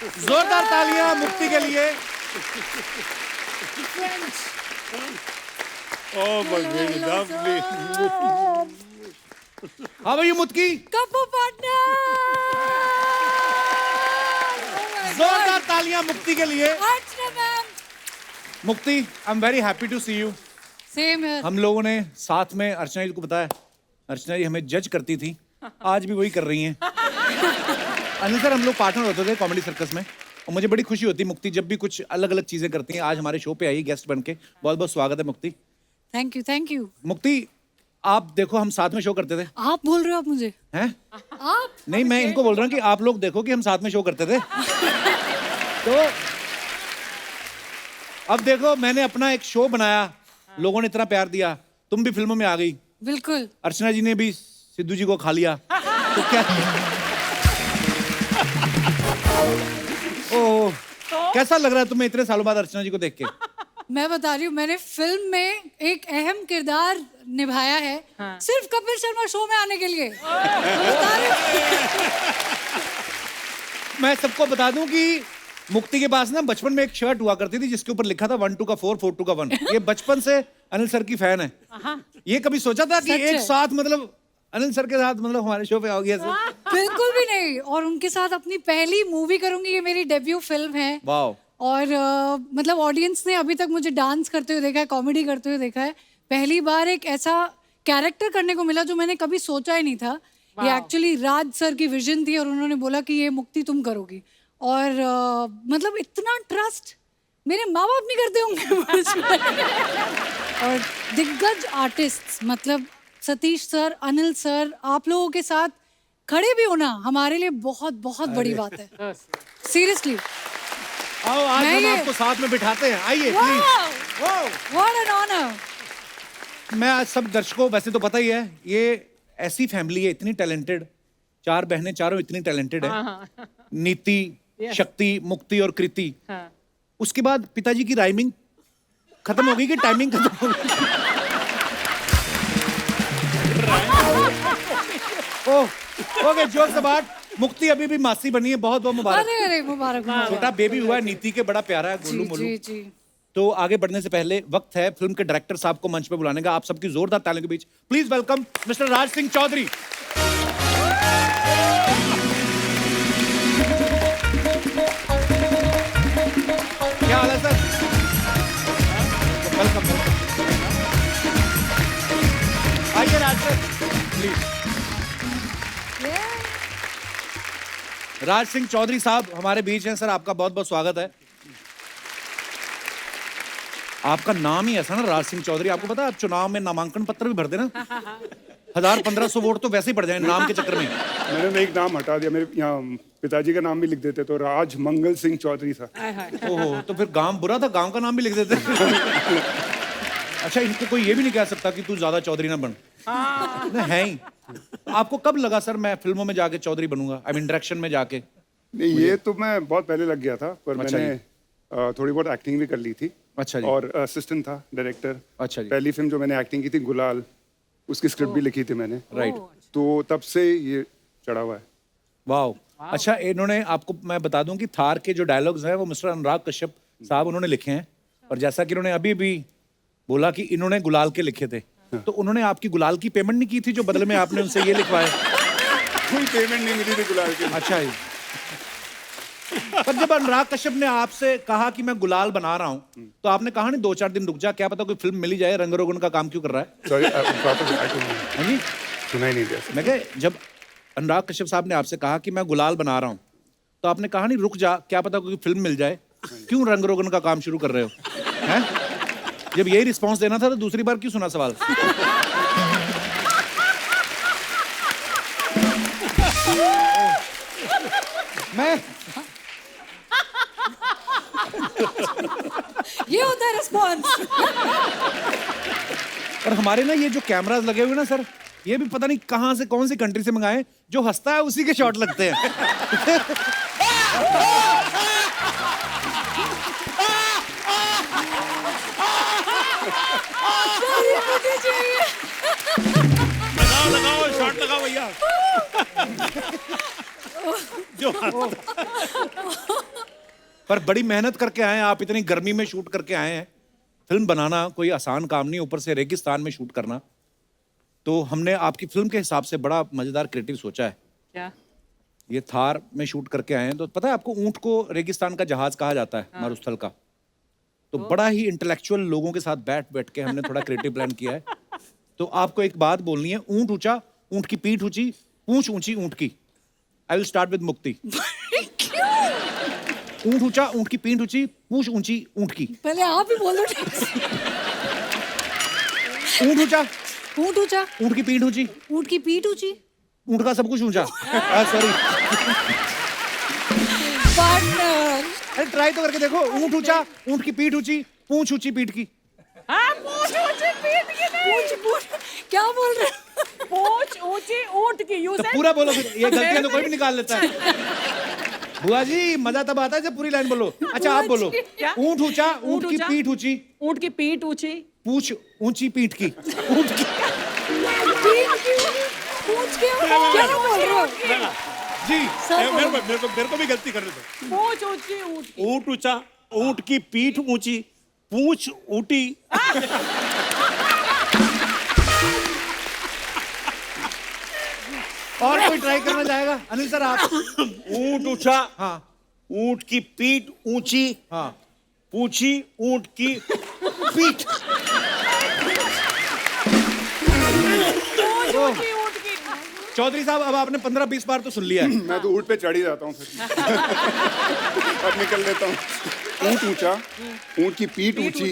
जोरदार तालियां मुक्ति के लिए। Oh my God, lovely. How are you, मुक्ति? Couple partner! जोरदार तालियां मुक्ति के लिए। Archana ma'am. Mukti, I am very happy to see you. Same here. हम लोगों ने साथ में, अर्चना जी को बताया, अर्चना जी हमें जज करती थी, आज भी वही कर रही हैं। अनिल सर, हम लोग पार्टनर होते थे कॉमेडी सर्कस में, और मुझे बड़ी खुशी होती है मुक्ति जब भी कुछ अलग अलग चीजें करती हैं। आज हमारे शो पे आई गेस्ट बन के, बहुत बहुत स्वागत है मुक्ति। Thank you, thank you. मुक्ति, आप देखो हम साथ में शो करते थे। आप बोल रहे हो आप मुझे? हैं? आप? नहीं, मैं इनको बोल रहा हूँ कि आप लोग देखो कि हम साथ में शो करते थे। तो अब देखो, मैंने अपना एक शो बनाया, लोगों ने इतना प्यार दिया, तुम भी फिल्मों में आ गई। बिल्कुल। अर्चना जी ने भी सिद्धू जी को खा लिया। तो क्या ओह, कैसा लग रहा है तुम्हें इतने सालों बाद अर्चना जी को देख के? मैं बता रही हूँ, मैंने फिल्म में एक अहम किरदार निभाया है, सिर्फ कपिल शर्मा शो में आने के लिए। मैं बता रही हूँ। मैं सबको बता दूं कि मुक्ति के पास ना बचपन में एक शर्ट हुआ करती थी जिसके ऊपर लिखा था 1 2 का 4 4 2 का 1। ये बचपन से अनिल सर की फैन है। ये कभी सोचा था कि सच एक है। साथ मतलब अनिल सर के साथ मतलब हमारे शो पे आओगी ऐसे? बिल्कुल भी नहीं। और उनके साथ अपनी पहली मूवी करूंगी, ये मेरी डेब्यू फिल्म है। वाओ। और मतलब ऑडियंस ने अभी तक मुझे डांस करते हुए देखा है, कॉमेडी करते हुए देखा है। पहली बार एक ऐसा कैरेक्टर करने को मिला जो मैंने कभी सोचा ही नहीं था। ये एक्चुअली राज सर की विजन थी और उन्होंने बोला कि ये मुक्ति तुम करोगी। और मतलब इतना ट्रस्ट मेरे माँ बाप नहीं करते होंगे मुझ पे। और दिग्गज आर्टिस्ट मतलब सतीश सर, अनिल सर, आप लोगों के साथ खड़े भी होना हमारे लिए बहुत बहुत बड़ी बात है। सीरियसली। आओ आज मैं हम ये- आपको साथ में बिठाते हैं, आइए प्लीज। What an honour. मैं आज सब दर्शकों, वैसे तो पता ही है ये ऐसी फैमिली है, इतनी टैलेंटेड, 4 बहनें, चारों इतनी टैलेंटेड है। नीति, शक्ति, मुक्ति और कृति। उसके बाद पिताजी की राइमिंग खत्म हो गई कि टाइमिंग खत्म हो गई? ओह, ओके, जोक्स अपार्ट, मुक्ति अभी भी मासी बनी है, बहुत बहुत मुबारक। अरे अरे मुबारक मुबारक। छोटा बेबी हुआ है नीति के, बड़ा प्यारा है, गोलू जी मोलू। जी जी। तो आगे बढ़ने से पहले वक्त है फिल्म के डायरेक्टर साहब को मंच पे बुलाने का। आप सबकी जोरदार तालियों के बीच please welcome mister Raj Singh Chaudhary. क्या हाल है सर? Welcome welcome. आइए राज सर प्लीज। राज सिंह चौधरी साहब हमारे बीच हैं। सर आपका बहुत बहुत स्वागत है। आपका नाम ही ऐसा ना, राज सिंह चौधरी। आपको पता है आप चुनाव में नामांकन पत्र भी भरते ना, 1000-1500 वोट तो वैसे ही पड़ जाए नाम के चक्कर में। मैंने एक नाम हटा दिया, मेरे यहाँ पिताजी का नाम भी लिख देते तो राज मंगल सिंह चौधरी था। ओहो, तो फिर गांव बुरा था, गांव का नाम भी लिख देते। अच्छा, इनको कोई ये भी नहीं कह सकता कि तू ज्यादा चौधरी ना बन। नहीं है ही। आपको कब लगा सर मैं फिल्मों में जाके चौधरी बनूंगा, आई मीन डायरेक्शन में जाके? नहीं, ये तो मैं बहुत पहले लग गया था, पर अच्छा मैंने थोड़ी बहुत एक्टिंग भी कर ली थी। अच्छा जी। और असिस्टेंट था डायरेक्टर। अच्छा जी। पहली फिल्म जो मैंने एक्टिंग की थी गुलाल, उसकी स्क्रिप्ट भी लिखी थी मैंने। राइट। तो तब से ये चढ़ा हुआ है। वाओ। अच्छा, इन्होंने, आपको मैं बता दूं कि थार के जो डायलॉग्स हैं वो मिस्टर अनुराग कश्यप साहब उन्होंने लिखे हैं। और जैसा कि उन्होंने अभी भी बोला कि इन्होंने गुलाल के लिखे थे, तो उन्होंने आपकी गुलाल की पेमेंट नहीं की थी जो बदले में आपने उनसे ये लिखवाया? कोई पेमेंट नहीं मिली थी गुलाल के। अच्छा ही। पर जब अनुराग कश्यप ने आपसे कहा कि मैं गुलाल बना रहा हूं, तो आपने कहा नहीं 2-4 दिन रुक जा, क्या पता कोई फिल्म मिली जाए, रंग रोगन का काम क्यों कर रहा है? सॉरी, हाँ जी। सुना ही नहीं दिया। मैं कह, जब अनुराग कश्यप साहब ने आपसे कहा कि मैं गुलाल बना रहा हूं, तो आपने कहा नहीं रुक जा, क्या पता कोई फिल्म मिल जाए, क्यों रंग रोगन का काम शुरू कर रहे हो? हैं? जब यही रिस्पॉन्स देना था तो दूसरी बार क्यों सुना सवाल? मैं ये होता है रिस्पॉन्स। और हमारे ना ये जो कैमरास लगे हुए ना सर, ये भी पता नहीं कहां से, कौन सी कंट्री से मंगाए, जो हंसता है उसी के शॉट लगते हैं। लगाओ लगाओ, शॉट लगाओ भैया। जो पर बड़ी मेहनत करके आए हैं आप, इतनी गर्मी में शूट करके आए हैं। फिल्म बनाना कोई आसान काम नहीं, ऊपर से रेगिस्तान में शूट करना। तो हमने आपकी फिल्म के हिसाब से बड़ा मजेदार क्रिएटिव सोचा है। क्या? ये थार में शूट करके आए हैं, तो पता है आपको ऊंट को रेगिस्तान का जहाज कहा जाता है, मरुस्थल का। तो बड़ा ही इंटेलेक्चुअल लोगों के साथ बैठ बैठ के हमने थोड़ा क्रिएटिव प्लान किया है। तो आपको एक बात बोलनी है, ऊंट ऊंचा, ऊंट की पीठ ऊंची, पूंछ ऊंची ऊंट की। आई विल स्टार्ट विद मुक्ति। ऊंट ऊंचा, ऊंट की पीठ ऊंची, पूंछ ऊंची ऊंट की। पहले आप ही बोलो। ऊंट ऊंचा, ऊंट ऊंचा, ऊंट की पीठ ऊंची, ऊंट की पीठ ऊंची, ऊंट का सब कुछ ऊंचा। Sorry, partner. अरे ट्राई तो करके देखो। ऊंट ऊंचा, ऊंट की पीठ ऊंची, पूंछ ऊंची पीठ की। हाँ, पूंछ ऊंची पीठ की नहीं। पूछ क्या बोल रहे हो? पूंछ ऊंची ऊंट की। You तो said- पूरा बोलो फिर, ये गलतियां तो कोई भी निकाल लेता है। बुआ जी मजा तब आता है जब पूरी लाइन बोलो। अच्छा आप बोलो। क्या? ऊंट ऊंचा, ऊंट की ऊंचा? पीठ ऊंची, ऊंट की पीठ ऊंची। पूंछ ऊंची पीठ की। ऊंट की। पूछ क्या बोल रहे हो? जी सर मेरे को भी गलती करने दो। पूंछ ऊंची ऊंट की। ऊंट ऊंचा, ऊंट की पीठ ऊंची, पूंछ ऊंटी। और कोई ट्राई करना चाहेगा? अनिल सर आप। ऊंट ऊंचा, हाँ ऊंट की पीठ ऊंची, हाँ। पूंछी ऊंट की पीठ। पूंछ ऊंची ऊंट की। चौधरी साहब अब आपने 15-20 बार तो सुन लिया है। मैं तो ऊँट पे चढ़ ही जाता हूँ फिर। अब निकल लेता हूँ। ऊँट ऊंचा, ऊँट की पीठ ऊंची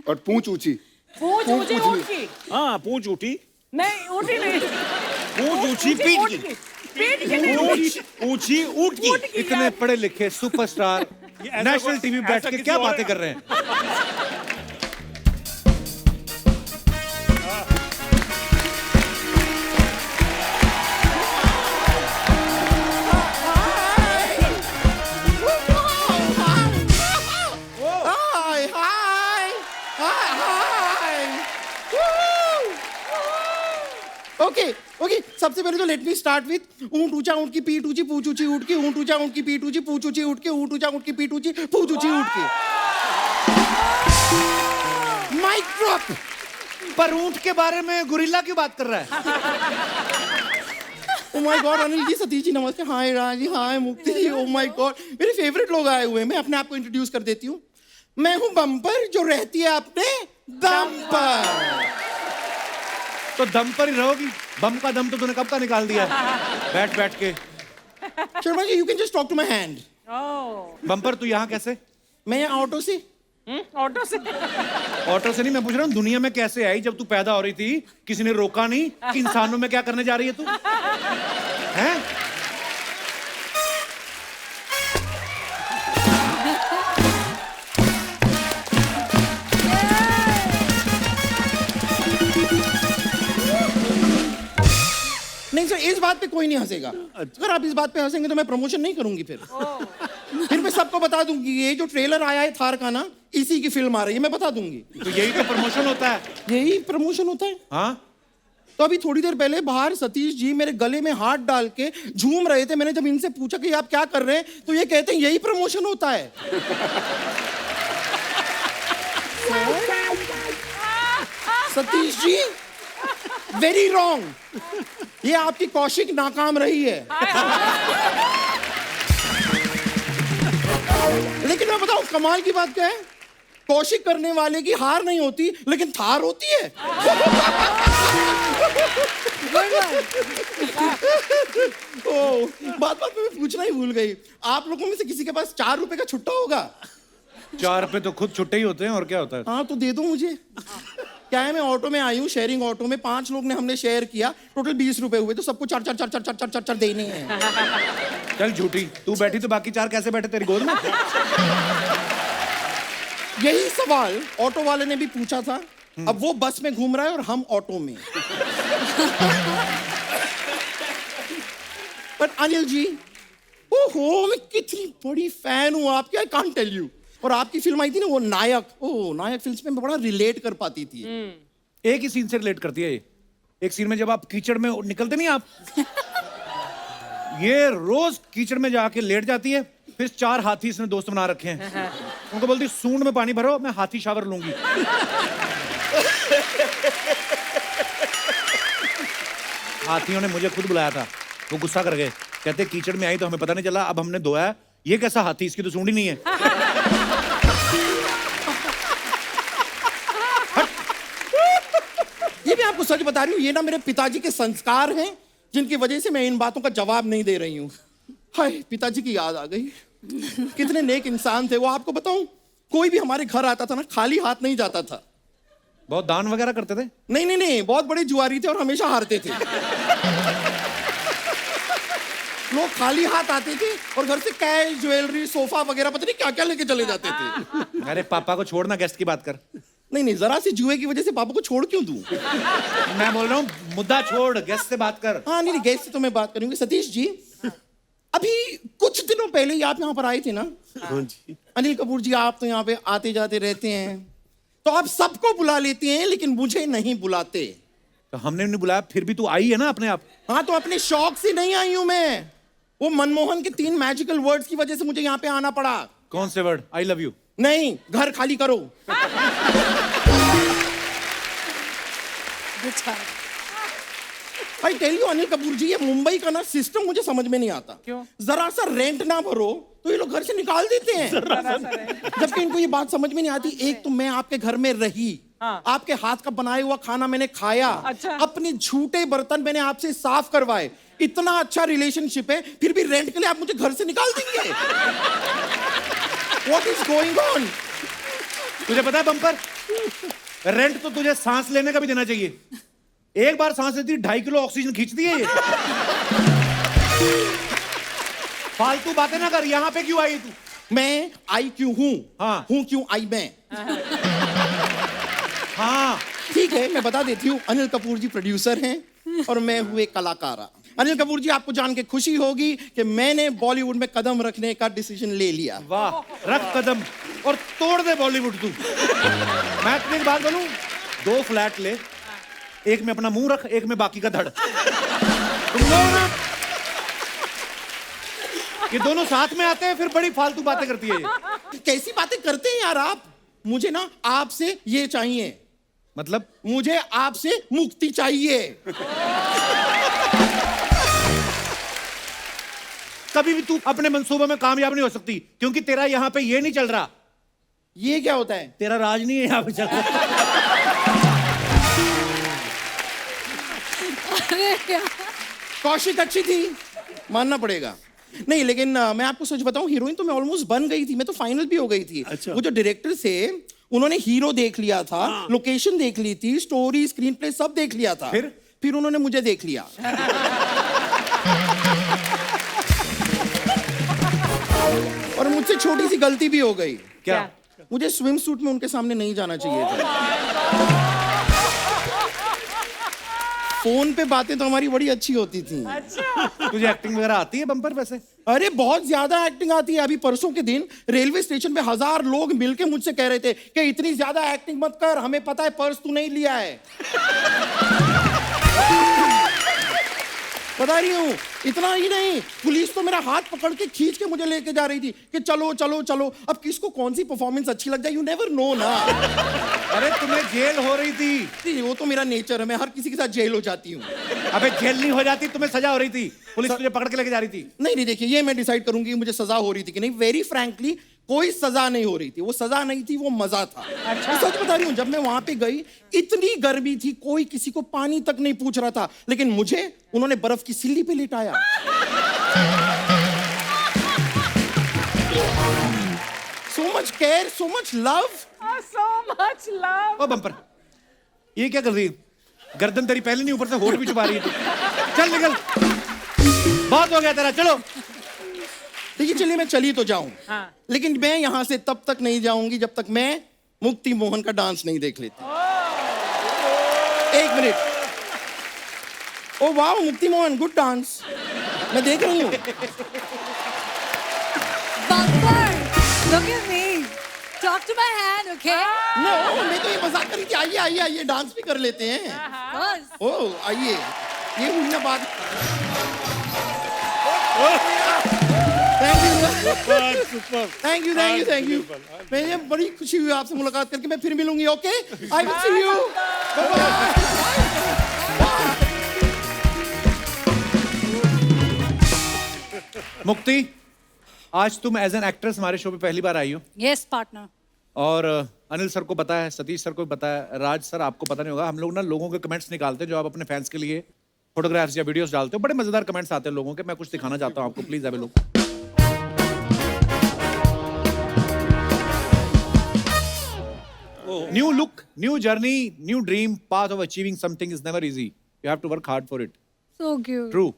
और पूंछ ऊंची। पूंछ ऊंची पूंछ ऊंट की। हाँ पूंछ ऊंटी, नहीं ऊंटी नहीं। पूंछ ऊंची पीठ ऊंट की, पीठ की नहीं। पूंछ ऊंची ऊंट की। ऊंट की इतने यार। पढ़े लिखे सुपरस्टार ऐसा नेशनल कोई- टीवी बैठ ऐसा के किसी क्या और बातें ने- कर रहे हैं? Hi, hi, hi, hi. Okay, okay. सबसे पहले तो लेट मी स्टार्ट विथ ऊंट ऊंचा, ऊंट की पीठ ऊंची, पूंछ ऊंची ऊंट की, ऊंट ऊंचा, ऊंट की पीठ ऊंची, पूंछ ऊंची ऊंट की, ऊंट ऊंचा, ऊंट की पीठ ऊंची, पूंछ ऊंची ऊंट की। Mic drop. पर ऊंट के बारे में गुरिल्ला क्यों बात कर रहा है? Oh my God, Anil ji, Satish ji नमस्ते। हाय राजी, हाय मुक्ति जी। Oh my God, मेरे फेवरेट लोग आए हुए हैं। मैं अपने आप को इंट्रोड्यूस कर देती हूँ। मैं हूँ बम्पर, जो रहती है अपने दम पर। तो दम पर ही रहोगी। बम का दम तो तूने कब का निकाल दिया है बैठ बैठ के। Sharma ji, you can just talk to my hand. Oh, bumper तू यहाँ कैसे? मैं यहाँ ऑटो से। ऑटो से। ऑटो से नहीं, मैं पूछ रहा हूँ दुनिया में कैसे आई? जब तू पैदा हो रही थी किसी ने रोका नहीं कि इंसानों में क्या करने जा रही है तू? हैं? नहीं सर, इस बात पे कोई नहीं हंसेगा। अगर आप इस बात पे हंसेंगे तो मैं प्रमोशन नहीं करूंगी फिर मैं सबको बता दूंगी ये जो ट्रेलर आया है थार का ना, इसी की फिल्म आ रही है, मैं बता दूंगी। तो यही तो प्रमोशन होता है। यही प्रमोशन होता है। हाँ तो अभी थोड़ी देर पहले बाहर सतीश जी मेरे गले में हाथ डाल के झूम रहे थे। मैंने जब इनसे पूछा कि आप क्या कर रहे हैं, तो ये कहते हैं यही प्रमोशन होता है। Satish ji, very wrong. ये आपकी कौशिक नाकाम रही है। लेकिन मैं बताऊं कमाल की बात क्या है, कौशिक करने वाले की हार नहीं होती, लेकिन थार होती है। ओ, बात बात में मैं पूछना ही भूल गई। आप लोगों में से किसी के पास 4 रुपए का छुट्टा होगा? 4 रुपए तो खुद छुट्टे ही होते हैं, और क्या होता है? हाँ तो दे दो मुझे। क्या है, मैं ऑटो में आई हूँ, शेयरिंग ऑटो में 5 लोग ने हमने शेयर किया, टोटल 20 रुपए हुए, तो सबको 4 देने हैं। चल झूठी, तू बैठी तो बाकी 4 कैसे बैठे तेरी गोद में? यही सवाल ऑटो वाले ने भी पूछा था। अब वो बस में घूम रहा है और हम ऑटो में। पर अनिल जी, ओहो, मैं कितनी बड़ी फैन हूं आपकी, आई कांट टेल यू। और आपकी फिल्म आई थी ना वो नायक, ओ नायक फिल्म में मैं बड़ा रिलेट कर पाती थी। एक ही सीन से रिलेट करती है ये। एक सीन में जब आप कीचड़ में निकलते नहीं आप, ये रोज कीचड़ में जाके लेट जाती है, फिर 4 हाथी इसने दोस्त बना रखे हैं। उनको बोलती सूंड में पानी भरो, मैं हाथी शावर लूंगी। हाथियों ने मुझे खुद बुलाया था, वो गुस्सा कर गए, कहते कीचड़ में आई तो हमें पता नहीं चला, अब हमने धोया है, ये कैसा हाथी, इसकी तो सूंड ही नहीं है। ये मैं आपको सच बता रही हूँ, ये ना मेरे पिताजी के संस्कार हैं जिनकी वजह से मैं इन बातों का जवाब नहीं दे रही हूँ। हाय, पिताजी की याद आ गई। कितने नेक इंसान थे वो। आपको बताऊं, कोई भी हमारे घर आता था ना, खाली हाथ नहीं जाता था। बहुत दान वगैरह करते थे? नहीं नहीं नहीं, बहुत बड़े जुआरी थे और हमेशा हारते थे। लोग खाली हाथ आते थे और घर से कैश, ज्वेलरी, सोफा वगैरह पता नहीं क्या क्या लेके चले जाते थे। अरे पापा को छोड़ना, गेस्ट की बात कर। नहीं नहीं, जरा सी जुए की वजह से पापा को छोड़ क्यों दूं? मैं बोल रहा हूँ मुद्दा छोड़, गेस्ट से बात कर। हाँ नहीं नहीं, गेस्ट से तो मैं बात करूंगी। सतीश जी, अभी कुछ दिनों पहले ही आप यहाँ पर आए थे ना? हाँ जी। अनिल कपूर जी, आप तो यहाँ पे आते जाते रहते हैं, तो आप सबको बुला लेते हैं लेकिन मुझे नहीं बुलाते। तो हमने नहीं बुलाया, फिर भी तू आई है ना अपने आप। हाँ, तो अपने शौक से नहीं आई हूं मैं, वो मनमोहन के 3 मैजिकल वर्ड्स की वजह से मुझे यहाँ पे आना पड़ा। कौन से वर्ड? I love you? नहीं, घर खाली करो। भाई टेल यू अनिल कपूर जी, ये मुंबई का ना सिस्टम मुझे समझ में नहीं आता। क्यों? जरा सा रेंट ना भरो तो ये लोग घर से निकाल देते हैं, जबकि इनको ये बात समझ में नहीं आती। एक तो मैं आपके घर में रही, हाँ। आपके हाथ का बनाया हुआ खाना मैंने खाया, अच्छा। अपने झूठे बर्तन मैंने आपसे साफ करवाए, इतना अच्छा रिलेशनशिप है, फिर भी रेंट के लिए आप मुझे घर से निकाल देंगे। What is going on? तुझे पता है बम्पर, रेंट तो तुझे सांस लेने का भी देना चाहिए। एक बार सांस लेती 2.5 किलो ऑक्सीजन खींचती है ये। फालतू बातें ना कर, यहाँ पे क्यों आई तू? मैं आई क्यों हूं? हाँ। हूं क्यों आई मैं? हाँ, ठीक है, मैं बता देती हूँ। अनिल कपूर जी प्रोड्यूसर हैं और मैं हूँ एक कलाकार। अनिल कपूर जी, आपको जान के खुशी होगी कि मैंने बॉलीवुड में कदम रखने का डिसीजन ले लिया। वाह, रख कदम और तोड़ दे बॉलीवुड तू। मैं तुम्हें एक बात बोलूं, 2 फ्लैट ले, एक में अपना मुंह रख, एक में बाकी का धड़। तुम लोग ना ये दोनों साथ में आते हैं, फिर बड़ी फालतू बातें करती है ये। कैसी बातें करते हैं यार आप? मुझे ना आपसे ये चाहिए, मतलब मुझे आपसे मुक्ति चाहिए। कभी भी तू अपने मंसूबों में कामयाब नहीं हो सकती, क्योंकि तेरा यहाँ पे ये नहीं चल रहा। ये क्या होता है? तेरा राज नहीं है यहाँ पे चल रहा। अरे यार, कौशिक अच्छी थी, मानना पड़ेगा। नहीं लेकिन मैं आपको सच बताऊं, हीरोइन तो मैं ऑलमोस्ट बन गई थी, मैं तो फाइनल भी हो गई थी। अच्छा। वो जो डायरेक्टर थे, उन्होंने हीरो देख लिया था, लोकेशन देख ली थी, स्टोरी, स्क्रीन प्ले सब देख लिया था। फिर उन्होंने मुझे देख लिया। और मुझसे छोटी सी गलती भी हो गई। क्या? मुझे स्विम सूट में उनके सामने नहीं जाना चाहिए था। फोन पे बातें तो हमारी बड़ी अच्छी होती थी। तुझे एक्टिंग वगैरह आती है बम्पर वैसे? अरे बहुत ज्यादा एक्टिंग आती है। अभी परसों के दिन रेलवे स्टेशन पे 1000 लोग मिलके मुझसे कह रहे थे कि इतनी ज्यादा एक्टिंग मत कर, हमें पता है पर्स तू नहीं लिया है। बता रही हूँ, इतना ही नहीं, पुलिस तो मेरा हाथ पकड़ के खींच के मुझे लेके जा रही थी कि चलो चलो चलो। अब किसको कौन सी परफॉर्मेंस अच्छी लग जाए, यू नेवर नो ना। अरे तुम्हें जेल हो रही थी। वो तो मेरा नेचर है, मैं हर किसी के साथ जेल हो जाती हूँ। अबे जेल नहीं हो जाती, तुम्हें सजा हो रही थी, पुलिस तुझे पकड़ के लेके जा रही थी। नहीं नहीं, देखिए ये मैं डिसाइड करूंगी मुझे सजा हो रही थी कि नहीं। वेरी फ्रैंकली कोई सजा नहीं हो रही थी, वो सजा नहीं थी, वो मजा था। अच्छा। सच बता रही हूँ, जब मैं वहां पे गई इतनी गर्मी थी, कोई किसी को पानी तक नहीं पूछ रहा था, लेकिन मुझे उन्होंने बर्फ की सिल्ली पे लिटाया। so much care, so much love. So much love. ओ बम्पर, ये क्या कर रही है? गर्दन तेरी पहले नहीं, ऊपर से होठ भी छुपा रही है तू। चल निकल, बहुत हो गया तेरा, चलो। देखिए चलिए मैं चली तो जाऊं, हाँ। लेकिन मैं यहां से तब तक नहीं जाऊंगी जब तक मैं मुक्ति मोहन का डांस नहीं देख लेती। एक मिनट। ओ वाह, मुक्ति मोहन, गुड डांस, मैं देख रही हूँ। Bumper, look at me. Talk to my hand, okay? No, मैं तो ये मजाक कर रही थी। आइए आइए आइए, डांस भी कर लेते हैं। बस। ओ आइए, ये हुई ना बात। Thank you. Super thank you thank you thank you. मुझे बड़ी खुशी हुई आपसे मुलाकात करके। मैं फिर मिलूंगी। Okay, I will see you. मुक्ति, आज तुम एज एन एक्ट्रेस हमारे शो पे पहली बार आई हो यस पार्टनर। और अनिल सर को पता है, सतीश सर को भी पता है, राज सर आपको पता नहीं होगा, हम लोग ना लोगों के कमेंट्स निकालते हैं जो आप अपने फैंस के लिए फोटोग्राफ्स या वीडियोस डालते हो। बड़े मजेदार कमेंट्स आते हैं लोगों के, मैं कुछ दिखाना चाहता हूँ आपको, please have a look. New look, new journey, new dream, path of achieving something is never easy, you have to work hard for it. So cute. True.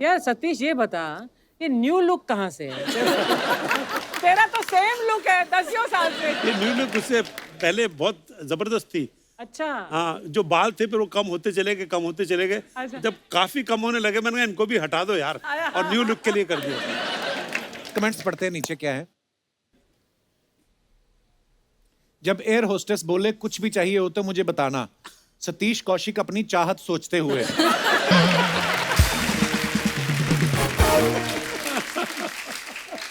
यार सतीश ये बता, ये न्यू लुक कहाँ से है? तेरा तो सेम लुक है 10 साल से। ये न्यू लुक उससे पहले बहुत जबरदस्त थी। अच्छा। हाँ, जो बाल थे फिर वो कम होते चले गए, कम होते चले गए। अच्छा। जब काफी कम होने लगे मैंने कहा इनको भी हटा दो यार, और न्यू लुक के लिए कर दिया। कमेंट्स पढ़ते हैं नीचे क्या है। जब एयर होस्टेस बोले कुछ भी चाहिए हो तो मुझे बताना, सतीश कौशिक अपनी चाहत सोचते हुए।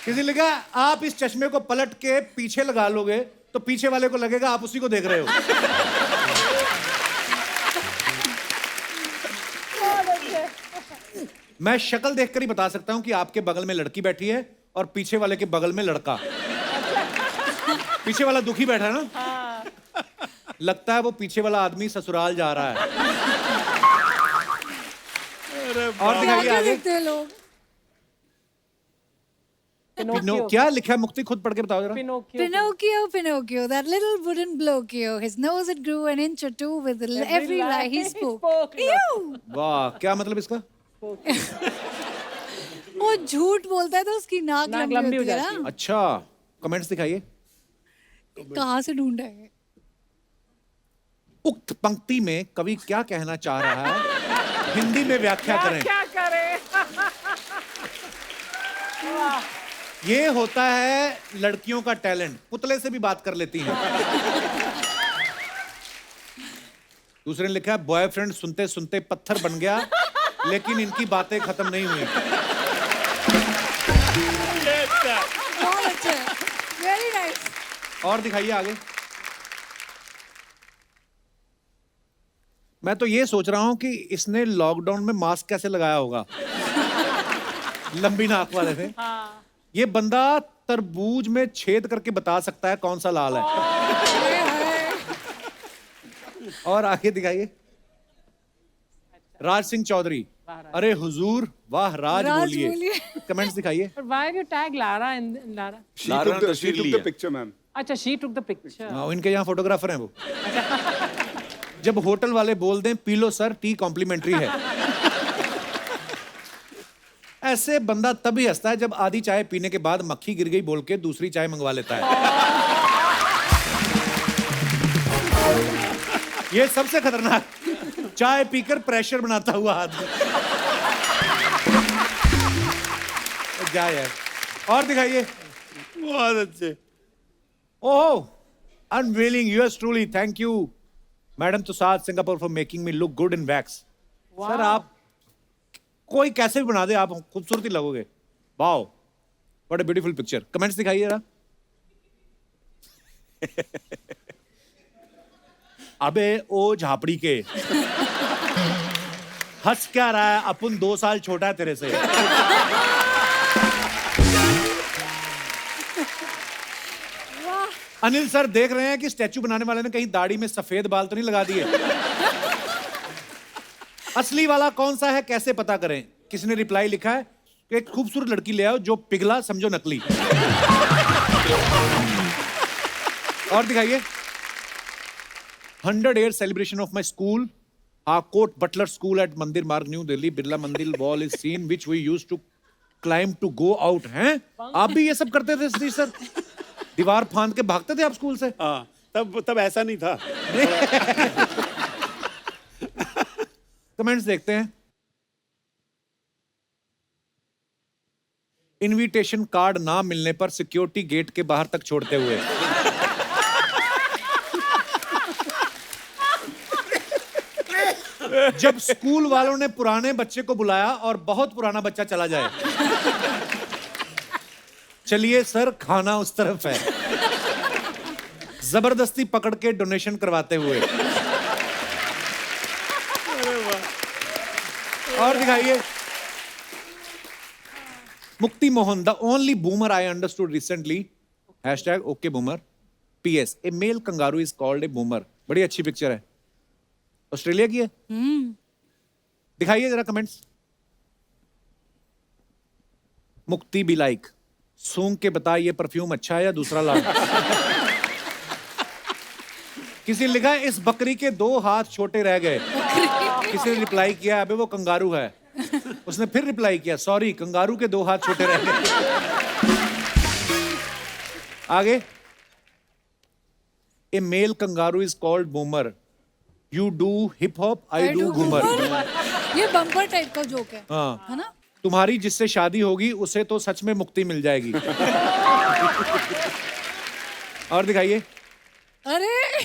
किसी लिखा आप इस चश्मे को पलट के पीछे लगा लोगे तो पीछे वाले को लगेगा आप उसी को देख रहे हो। मैं शक्ल देखकर ही बता सकता हूं कि आपके बगल में लड़की बैठी है और पीछे वाले के बगल में लड़का। पीछे वाला दुखी बैठा है ना, लगता है वो पीछे वाला आदमी ससुराल जा रहा है। और दिखाइए क्या आगे। देखते हैं लोग? क्या लिखा है मुक्ति, खुद पढ़ के बताओ जरा। Pinocchio, Pinocchio, that little wooden Pinocchio. His nose it grew an inch or two with every lie he spoke. Ew! वाह, क्या मतलब इसका? वो झूठ बोलता है तो उसकी नाक लंबी होती है ना। अच्छा, कमेंट्स दिखाइए। कहाँ से ढूंढा है? उक्त पंक्ति में कवि क्या कहना चाह रहा है, हिंदी में व्याख्या करें। क्या करे? ये होता है लड़कियों का टैलेंट, पुतले से भी बात कर लेती हैं। दूसरे ने लिखा है बॉयफ्रेंड सुनते सुनते पत्थर बन गया, लेकिन इनकी बातें खत्म नहीं हुई। बहुत अच्छा है, वेरी नाइस। और दिखाइए आगे। मैं तो ये सोच रहा हूं कि इसने लॉकडाउन में मास्क कैसे लगाया होगा। लंबी नाक वाले थे। ये बंदा तरबूज में छेद करके बता सकता है कौन सा लाल है। और आगे दिखाइए। राज सिंह चौधरी, अरे हुजूर वाह राज बोलिए। कमेंट्स दिखाइए। Why have you tagged Lara in Lara? She Lara took ने the तस्वीर ली है। picture, ma'am. अच्छा, she took the picture. हाँ, इनके यहाँ फोटोग्राफर हैं वो। जब होटल वाले बोल दें P low sir, T complementary है। ऐसे बंदा तभी हंसता है जब आधी चाय पीने के बाद मक्खी गिर गई बोल के दूसरी चाय मंगवा लेता है। ये सबसे खतरनाक, चाय पीकर प्रेशर बनाता हुआ आदमी। जा यार। और दिखाइए। बहुत अच्छे। Oh, unveiling us truly, thank you Madame Tussauds Singapore for making me look good in wax. Sir आप कोई कैसे भी बना दे, आप खूबसूरती लगोगे। Wow, what a beautiful picture. Comments दिखाइए जरा। अबे ओ झापड़ी के, हंस क्या रहा है, अपन 2 साल छोटा है तेरे से। अनिल सर देख रहे हैं कि स्टैचू बनाने वाले ने कहीं दाढ़ी में सफेद बाल तो नहीं लगा दिए। असली वाला कौन सा है कैसे पता करें? किसी ने रिप्लाई लिखा है कि एक खूबसूरत लड़की ले आओ, जो पिघला समझो नकली। और दिखाइए। 100 year celebration of my school, Harcourt Butler School at Mandir Marg, New Delhi. Birla Mandir wall is seen which we used to climb to go out. हैं? आप भी ये सब करते थे सतीश सर? दीवार फांद के भागते थे आप स्कूल से? हाँ, तब ऐसा नहीं था। कमेंट्स देखते हैं। इनविटेशन कार्ड ना मिलने पर सिक्योरिटी गेट के बाहर तक छोड़ते हुए। जब स्कूल वालों ने पुराने बच्चे को बुलाया और बहुत पुराना बच्चा चला जाए। चलिए सर, खाना उस तरफ है। जबरदस्ती पकड़ के डोनेशन करवाते हुए। और दिखाइए। Mukti Mohan, the only boomer I understood recently, hashtag okay boomer, PS, a male kangaroo is called a boomer. बड़ी अच्छी पिक्चर है, ऑस्ट्रेलिया की है। दिखाइए जरा कमेंट्स। मुक्ति बी लाइक, सूंघ के बता ये परफ्यूम अच्छा है या दूसरा ला। किसी ने लिखा है इस बकरी के 2 हाथ छोटे रह गए। किसी ने रिप्लाई किया अबे वो कंगारू है। उसने फिर रिप्लाई किया सॉरी कंगारू के 2 हाथ छोटे रह गए। आगे, a male kangaroo is called boomer, you do hip hop, I do Ghoomar. ये बम्पर टाइप का जोक है। हाँ। है ना? तुम्हारी जिससे शादी होगी उसे तो सच में मुक्ति मिल जाएगी। और दिखाइए। अरे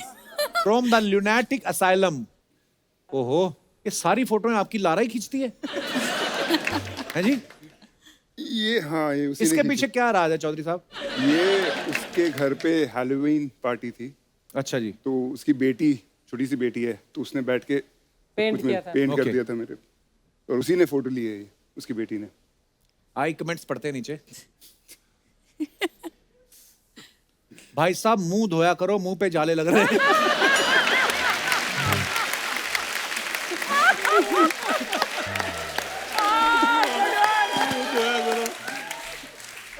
फ्रॉम द ल्यूनेटिक असाइलम। ओहो, ये सारी फोटोएं आपकी लारा ही खींचती है। है जी? ये हाँ, ये उसी इसके ने की पीछे क्या राज है चौधरी साहब? थी। ये उसके घर पे हैलोवीन पार्टी थी, अच्छा जी। तो उसकी बेटी, छोटी सी बेटी है, तो उसने बैठ के पेंट कुछ किया था। पेंट कर Okay. दिया था मेरे, और उसी ने फोटो ली है ये, उसकी बेटी ने। आई कमेंट्स पढ़ते हैं नीचे। भाई साहब मुंह धोया करो, मुंह पे जाले लग रहे हैं।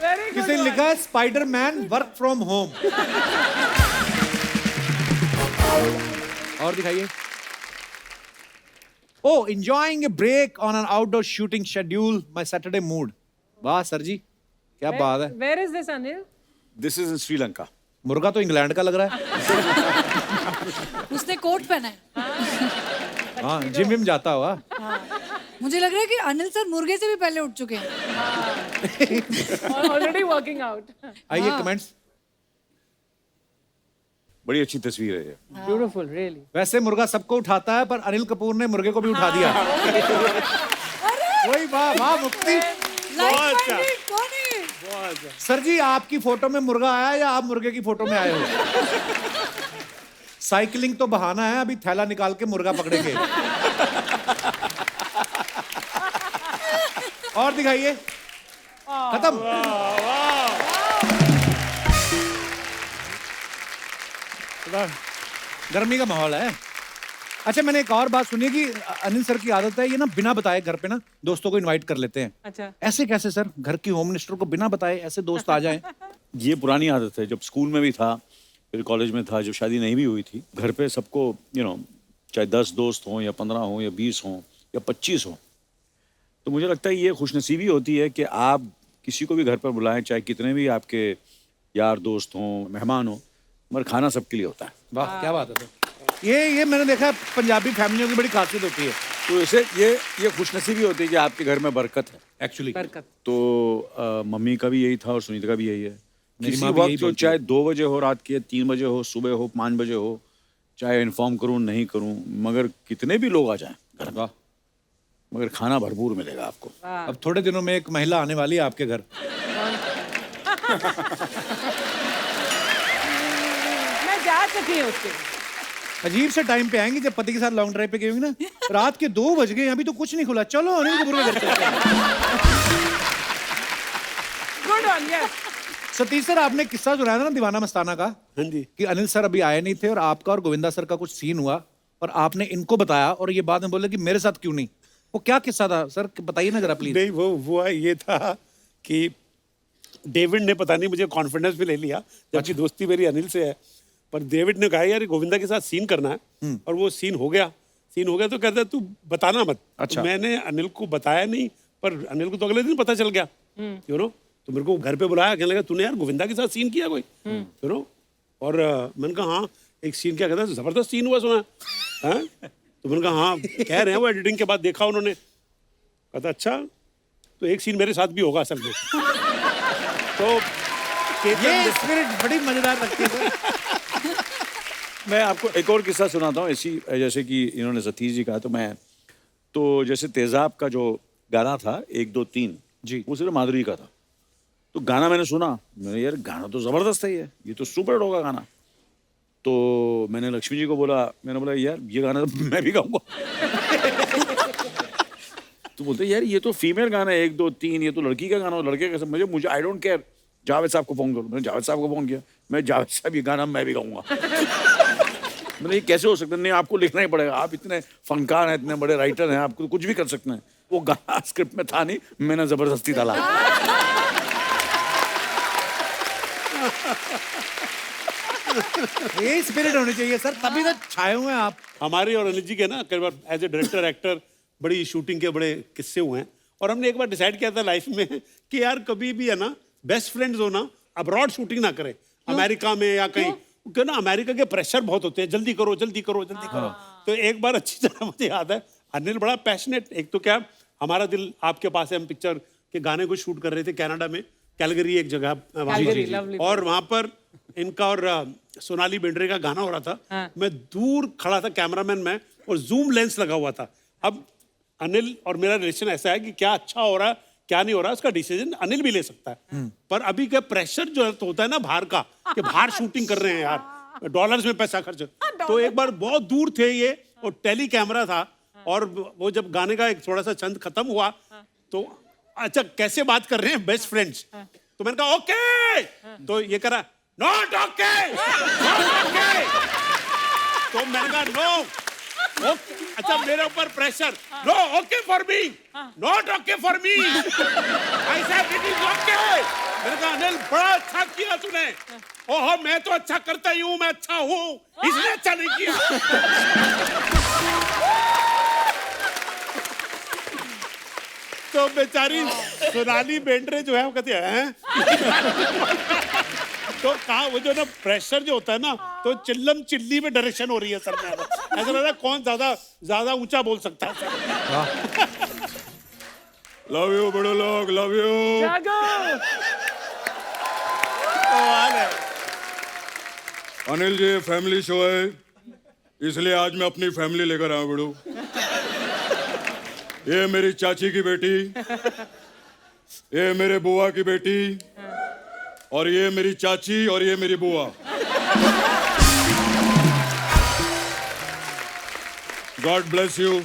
Very good किसी ने one. लिखा है स्पाइडरमैन वर्क फ्रॉम होम। और दिखाइए। Oh, enjoying a break on an outdoor shooting schedule, my Saturday mood. वाह सर जी, क्या बात है। Where is this, Anil? This is in Sri Lanka. मुर्गा तो इंग्लैंड का लग रहा है। उसने कोट पहना है। हाँ, जिम विम जाता हुआ। मुझे लग रहा है कि अनिल सर मुर्गे से भी पहले उठ चुके हैं। Already working out. आइए कमेंट्स। बड़ी अच्छी तस्वीर है ये। Beautiful, really. वैसे मुर्गा सबको उठाता है, पर अनिल कपूर ने मुर्गे को भी उठा दिया। वही, वाह वाह मुक्ति। लाइक माइंडेड कौन है? सर जी, आपकी फोटो में मुर्गा आया या आप मुर्गे की फोटो में आए हो? साइकिलिंग तो बहाना है, अभी थैला निकाल के मुर्गा पकड़ेंगे। और दिखाइए। खत्म। गर्मी का माहौल है। अच्छा, मैंने एक और बात सुनी है कि अनिल सर की आदत है ये ना बिना बताए घर पे ना दोस्तों को इनवाइट कर लेते हैं। अच्छा। ऐसे कैसे सर? घर की होम मिनिस्टर को बिना बताए ऐसे दोस्त आ जाएं? ये पुरानी आदत है, जब स्कूल में भी था, फिर कॉलेज में था, जब शादी नहीं भी हुई थी, घर पे सबको चाहे 10 दोस्त हों या 15 हों या 20 हों या 25 हों, तो मुझे लगता है ये खुशनसीबी होती है कि आप किसी को भी घर पर बुलाएं, चाहे कितने भी आपके यार दोस्त हों, मेहमान हों, मगर खाना सबके लिए होता है। वाह, क्या बात है सर। ये मैंने देखा पंजाबी फैमिलियों की बड़ी खासियत होती है तो इसे ये खुशनसीबी होती है कि आपके घर में बरकत है। एक्चुअली। बरकत। तो मम्मी का भी यही था और सुनीता का भी यही है। मेरी किसी माँ भी यही वक्त जो बोलती चाहे 2 बजे हो रात के, 3 बजे हो, सुबह हो, 5 बजे हो, चाहे इन्फॉर्म करूं नहीं करूं, मगर कितने भी लोग आ जाएं घर में, वाह। मगर खाना भरपूर मिलेगा आपको। अब थोड़े दिनों में एक महिला आने वाली है आपके घर। मैं जा चुकी हूँ उसके। अजीब से टाइम पे आएंगी जब पति के साथ लॉन्ग ड्राइव पे गई होंगी ना। रात के 2 बज गए, अभी तो कुछ नहीं खुला, चलो अनिल कपूर के घर चलते हैं। Good one, yes. Satish sir, आपने किस्सा सुनाया था ना दीवाना मस्ताना का, हाँ जी। कि अनिल सर अभी आए नहीं थे और आपका और गोविंदा सर का कुछ सीन हुआ और आपने इनको बताया और ये बाद में बोले कि मेरे साथ क्यों नहीं। वो क्या किस्सा था सर, बताइए ना जरा प्लीज। नहीं, वो हुआ ये था कि डेविड ने पता नहीं मुझे कॉन्फिडेंस पे ले लिया, जबकि दोस्ती मेरी अनिल से है, पर डेविड ने कहा यार गोविंदा के साथ सीन करना है, और वो सीन हो गया तो कहता तू बताना मत। अच्छा। तो मैंने अनिल को बताया नहीं, पर अनिल को तो अगले दिन पता चल गया, तो मेरे को घर पे बुलाया, कहने लगा तूने यार गोविंदा के साथ सीन किया कोई, और मैंने कहा हाँ, एक सीन क्या कहता है जबरदस्त सीन हुआ सुना है। तो मैंने कहा हाँ, कह रहे हैं वो एडिटिंग के बाद देखा उन्होंने। कहता अच्छा, तो एक सीन मेरे साथ भी होगा असल में। तो ये स्पिरिट बड़ी मजेदार लगती है। मैं आपको एक और किस्सा सुनाता हूँ ऐसी, जैसे कि इन्होंने सतीश जी कहा, तो जैसे तेजाब का जो गाना था 1 2 3 जी, वो सिर्फ माधुरी का था, तो गाना मैंने सुना, मैंने यार गाना तो जबरदस्त है, ये तो सुपर हिट होगा गाना। तो मैंने लक्ष्मी जी को बोला, मैंने बोला यार ये गाना तो मैं भी गाऊंगा। तो बोलते यार ये तो फीमेल गाना है, 1 2 3, ये तो लड़की का गाना, लड़के का सब, मुझे आई डोंट केयर, जावेद साहब को फोन करो। मैंने जावेद साहब को फोन किया, मैं जावेद साहब ये गाना मैं भी गाऊंगा। मैंने ये कैसे हो सकता है? नहीं, आपको लिखना ही पड़ेगा, आप इतने फनकार हैं, इतने बड़े राइटर हैं, आपको कुछ भी कर सकते हैं। वो गाना स्क्रिप्ट में था नहीं, मैंने जबरदस्ती डाला। ये स्पिरिट होनी चाहिए सर, तभी तो छाए हुए हैं आप। हमारे और अनिल जी के ना कई बार एज ए डायरेक्टर एक्टर बड़ी शूटिंग के बड़े किस्से हुए हैं, और हमने एक बार डिसाइड किया था लाइफ में कि यार कभी भी है ना बेस्ट फ्रेंड्स हो ना, अब्रॉड शूटिंग ना करें, अमेरिका में या कहीं, क्यों ना अमेरिका के प्रेशर बहुत होते हैं, जल्दी करो जल्दी करो जल्दी करो। तो एक बार अच्छी तरह मुझे याद है, अनिल बड़ा पैशनेट, एक तो क्या हमारा दिल आपके पास है, हम पिक्चर के गाने को शूट कर रहे थे कनाडा में, कैलगरी एक जगह Calgary, lovely और वहां पर इनका और सोनाली बेंद्रे का गाना हो रहा था। मैं दूर खड़ा था, कैमरामैन मैं, और जूम लेंस लगा हुआ था। अब अनिल और मेरा रिलेशन ऐसा है कि क्या अच्छा हो रहा है क्या नहीं हो रहा है उसका डिसीजन अनिल भी ले सकता है, पर अभी का प्रेशर जो होता है ना बाहर का, कि बाहर शूटिंग कर रहे हैं यार, डॉलर्स में पैसा खर्च। तो एक बार बहुत दूर थे ये, और टेली कैमरा था, और वो जब गाने का एक थोड़ा सा छंद खत्म हुआ, तो अच्छा कैसे बात कर रहे हैं बेस्ट फ्रेंड्स, तो मैंने कहा ओके, तो ये करा नॉट ओके, नॉट ओके, तो मैंने कहा नो ओके, अच्छा मेरे ऊपर pressure, no okay for me, not okay for me, I said it is okay. मैंने कहा अनिल बड़ा अच्छा किया तूने, ओहो मैं तो अच्छा करता ही हूँ, मैं अच्छा हूँ, इसने अच्छा नहीं किया। तो बेचारी सोनाली बेंद्रे जो है वो कहती है तो कहा वो जो ना प्रेशर जो होता है ना, तो चिल्लम चिल्ली में डायरेक्शन हो रही है सर में, ऐसा लग रहा है कौन ज्यादा ऊंचा बोल सकता है सर। लव यू बड़े लोग, love you. Anil ji family show है, इसलिए आज मैं अपनी फैमिली लेकर आया बड़ू। ये मेरी चाची की बेटी, ये मेरे बुआ की बेटी, और ये मेरी चाची, और ये मेरी बुआ। God bless you.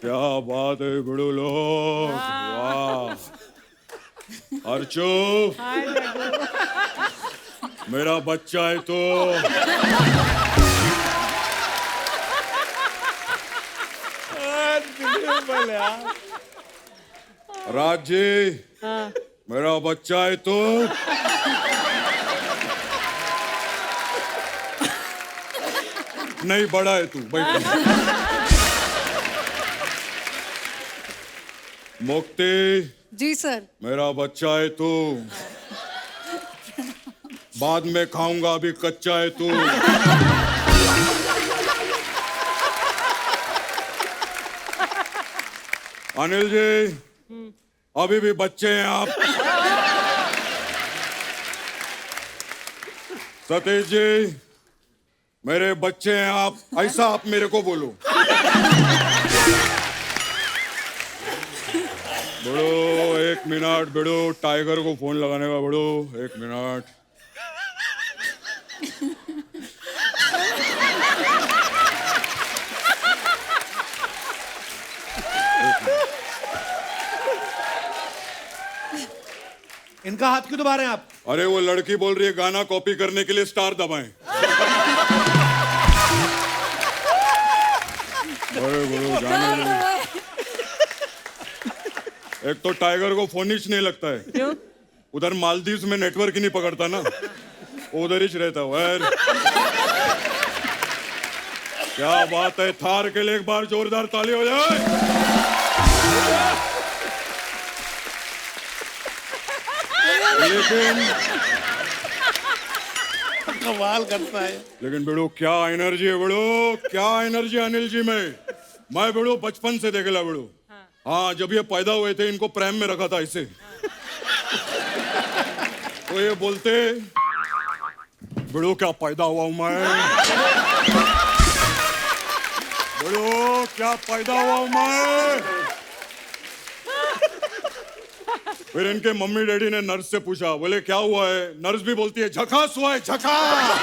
क्या बात है बड़ू लोग, वाह। अर्चो मेरा बच्चा है तो राज जी मेरा बच्चा है तो नहीं बड़ा है तू, बैठ। मुक्ति जी सर। मेरा बच्चा है तू, बाद में खाऊंगा, अभी कच्चा है तू। अनिल जी अभी भी बच्चे हैं आप। सतीश जी मेरे बच्चे हैं आप, ऐसा आप मेरे को बोलो। बड़ो 1 मिनट, बड़ो टाइगर को फोन लगाने का, बड़ो 1 मिनट। इनका हाथ क्यों दबा रहे हैं आप? अरे वो लड़की बोल रही है गाना कॉपी करने के लिए स्टार दबाएं। अरे बोलो जाने दो। एक तो टाइगर को फोन ही नहीं लगता है, क्यों? उधर मालदीव्स में नेटवर्क ही नहीं पकड़ता ना, उधर ही रहता है। क्या बात है, थार के लिए एक बार जोरदार ताली हो जाए। लेकिन कमाल करता है। लेकिन बेड़ो क्या एनर्जी है, बेड़ो क्या एनर्जी अनिल जी में। मैं बेड़ो बचपन से देखेला बेड़ो। हाँ जब ये पैदा हुए थे इनको प्रेम में रखा था इसे, तो ये बोलते बेड़ो क्या पैदा हुआ हूं मैं, बेड़ो क्या पैदा हुआ हूं मैं। फिर इनके मम्मी डैडी ने नर्स से पूछा, बोले क्या हुआ है? नर्स भी बोलती है झकास हुआ है, झकास।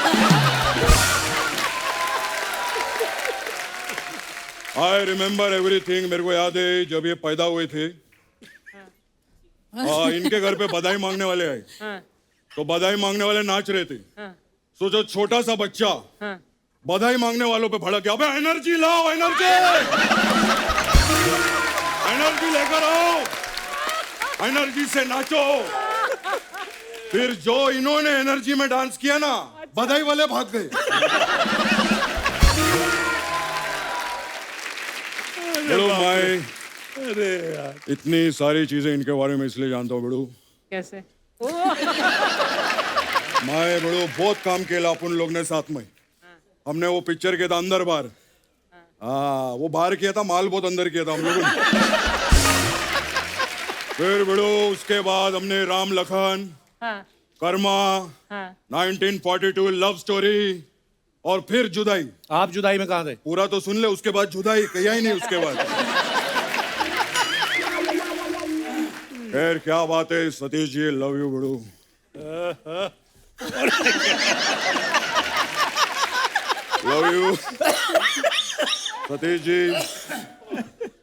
आई रिमेम्बर एवरीथिंग, मेरे को याद है जब ये पैदा हुए थे, इनके घर पे बधाई मांगने वाले आए, तो बधाई मांगने वाले नाच रहे थे। सोचो छोटा सा बच्चा बधाई मांगने वालों पे भड़क गया, अबे एनर्जी लाओ, एनर्जी एनर्जी लेकर आओ, एनर्जी से नाचो। फिर जो इन्होंने एनर्जी में डांस किया ना, बधाई वाले भाग गए। बड़ो माए, अरे यार, इतनी सारी चीजें इनके बारे में इसलिए जानता हूँ बड़ो। कैसे? माए बड़ो बहुत काम किया अपन लोग ने साथ में। हमने वो पिक्चर किया था अंदर बार, हाँ वो बाहर किया था, माल बहुत अंदर किया था हम लोगों ने। फिर बड़ो उसके बाद हमने राम लखन, कर्मा, 1942 लव स्टोरी, और फिर जुदाई। आप जुदाई में कहाँ थे? पूरा तो सुन ले, उसके बाद जुदाई कहा ही नहीं उसके बाद। खैर क्या बात है सतीश जी, लव यू बड़ो। Love you Satish ji.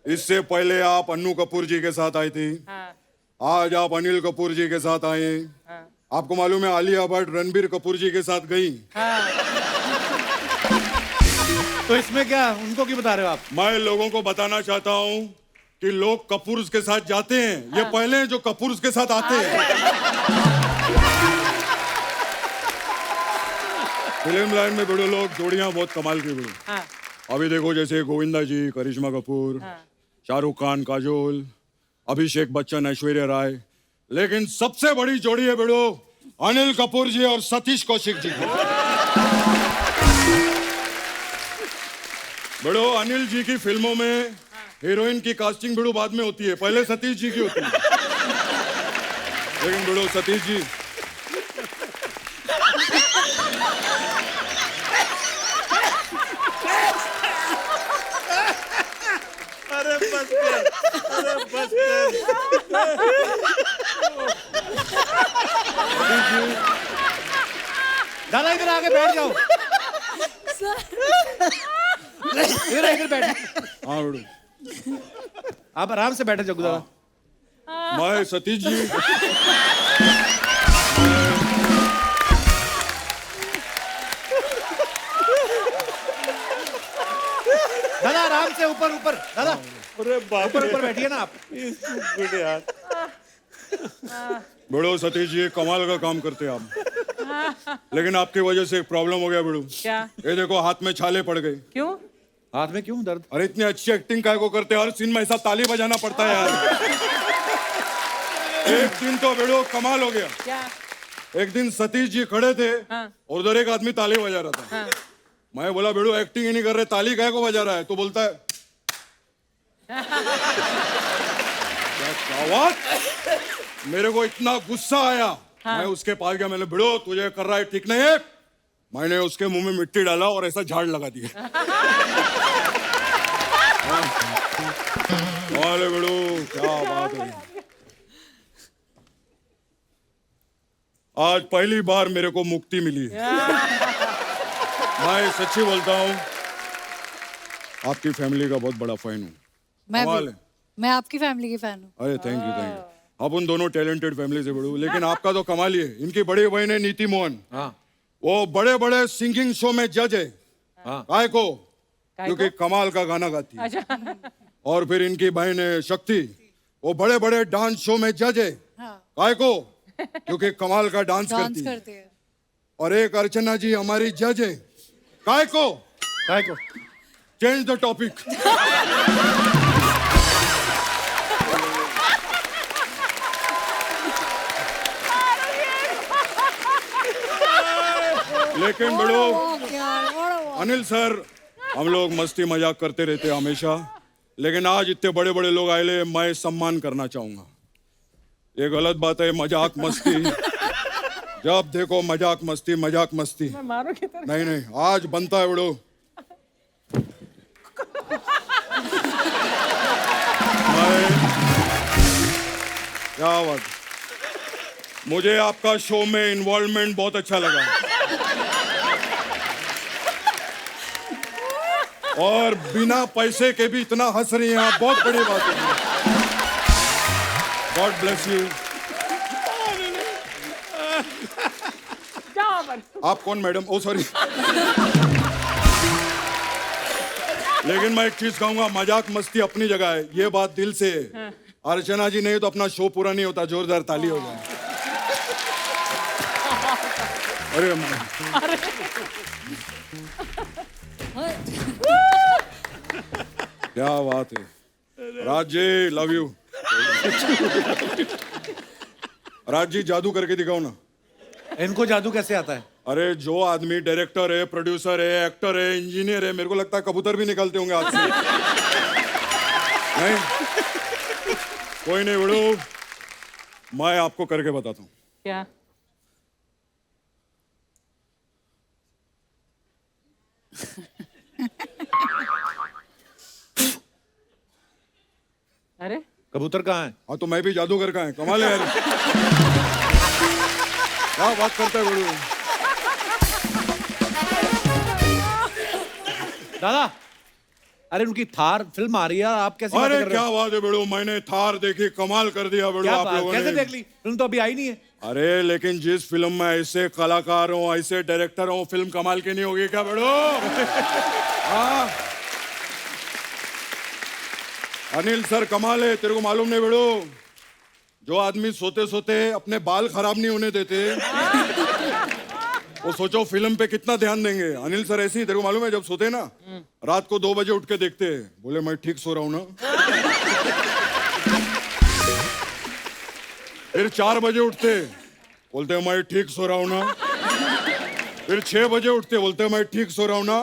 इससे पहले आप अन्नू कपूर जी के साथ आई थी, आज आप अनिल कपूर जी के साथ आए। आपको मालूम है आलिया भट्ट रणबीर कपूर जी के साथ गई। तो इसमें क्या, उनको क्यों बता रहे हो आप? मैं लोगों को बताना चाहता हूँ कि लोग कपूर के साथ जाते हैं, ये पहले हैं जो कपूर के साथ आते हैं। फिल्म लाइन में बड़े लोग जोड़ियां बहुत कमाल की बड़े। अभी देखो जैसे गोविंदा जी, करिश्मा कपूर, शाहरुख खान, काजोल, अभिषेक बच्चन, ऐश्वर्या राय, लेकिन सबसे बड़ी जोड़ी है बड़ो अनिल कपूर जी और सतीश कौशिक जी की। बड़ो अनिल जी की फिल्मों में हीरोइन की कास्टिंग बड़ो बाद में होती है, पहले सतीश जी की होती है। लेकिन बड़ो सतीश जी अरे बस कर, अरे बस कर। दादा इधर आके बैठ जाओ। इधर बैठ। हाँ बड़ो, आप आराम से बैठे जग्गू दादा। मैं सतीश जी दादा आराम से, ऊपर ऊपर दादा, अरे बाप ऊपर ऊपर बैठिए ना आप। गुड यार। बड़ो सतीश जी कमाल का काम करते हैं आप, लेकिन आपकी वजह से एक प्रॉब्लम हो गया बड़ो। क्या? ये देखो हाथ में छाले पड़ गए। क्यों? हाथ में क्यों दर्द? अरे इतनी अच्छी एक्टिंग काय को करते हैं, हर सीन में ऐसा ताली बजाना पड़ता है यार। एक दिन तो बड़ो कमाल हो गया। क्या? एक दिन सतीश जी खड़े थे और उधर एक आदमी ताली बजा रहा था। मैं बोला बेड़ो एक्टिंग ही नहीं कर रहे, ताली काय को बजा रहा है? तो बोलता है क्या बात। मेरे को इतना गुस्सा आया, मैं उसके पास गया, मैंने बेड़ो तुझे कर रहा है ठीक नहीं है। मैंने उसके मुंह में मिट्टी डाला और ऐसा झाड़ लगा दिया। अरे बेड़ो क्या बात है। आज पहली बार मेरे को मुक्ति मिली है। मैं सच्ची बोलता हूँ, आपकी फैमिली का बहुत बड़ा फैन हूँ। कमाल है। मैं आपकी फैमिली की फैन हूँ। अरे थैंक यू। आप उन दोनों टैलेंटेड फैमिली से बड़ो, लेकिन आपका तो कमाल ही है। इनकी बड़ी बहन है नीति मोहन, वो बड़े बड़े सिंगिंग शो में जज है। काय को? क्योंकि कमाल का गाना गाती है। और फिर इनकी बहन है शक्ति, वो बड़े बड़े डांस शो में जज है। काय को? क्योंकि कमाल का डांस करती है। और एक अर्चना जी हमारी जज है। काय को? काय को? Change the topic. लेकिन बड़ो अनिल सर, हम लोग मस्ती मजाक करते रहते हैं हमेशा, लेकिन आज इतने बड़े बड़े लोग आए ले, मैं सम्मान करना चाहूंगा। ये गलत बात है, मजाक मस्ती। जब देखो मजाक मस्ती, मजाक मस्ती। मारो की तरह। नहीं नहीं, आज बनता है बड़ो। क्या बात। मुझे आपका शो में इन्वॉल्वमेंट बहुत अच्छा लगा और बिना पैसे के भी इतना हंस रही हैं आप, बहुत बड़ी बात है। God bless you. जाओ पर आप कौन मैडम? ओ सॉरी। लेकिन मैं एक चीज कहूंगा, मजाक मस्ती अपनी जगह है, ये बात दिल से है। अर्चना जी नहीं तो अपना शो पूरा नहीं होता। जोरदार ताली हो जाए। अरे क्या बात है। Raj ji love you. राज जी जादू करके दिखाओ ना। इनको जादू कैसे आता है? अरे जो आदमी डायरेक्टर है, प्रोड्यूसर है, एक्टर है, इंजीनियर है, मेरे को लगता है कबूतर भी निकलते होंगे हाथ से। नहीं कोई नहीं बड़ू, मैं आपको करके बताता हूँ। क्या? अरे कबूतर कहाँ है? हाँ तो मैं भी जादूगर का है। कमाल है यार। क्या बात करता है बड़ू। दादा, अरे उनकी थार फिल्म आ रही है, आप कैसे बातें अरे कर रहे क्या हो? बात है बड़ू, मैंने थार देखी, कमाल कर दिया बड़ू क्या आप बात, लोगों कैसे ने। देख ली? फिल्म तो अभी आई नहीं है। अरे लेकिन जिस फिल्म में ऐसे कलाकार हो, ऐसे डायरेक्टर हो, फिल्म कमाल की नहीं होगी क्या बड़ू? हाँ अनिल सर कमाल है, तेरे को मालूम नहीं बड़ू? जो आदमी सोते सोते अपने बाल खराब नहीं होने देते, वो सोचो फिल्म पे कितना ध्यान देंगे। अनिल सर ऐसे ही, तेरे को मालूम है, जब सोते ना रात को 2 बजे उठ के देखते हैं, बोले मैं ठीक सो रहा हूं ना। फिर 4 बजे उठते, बोलते हैं मैं ठीक सो रहा हूं ना। फिर 6 बजे उठते, बोलते हैं मैं ठीक सो रहा हूं ना।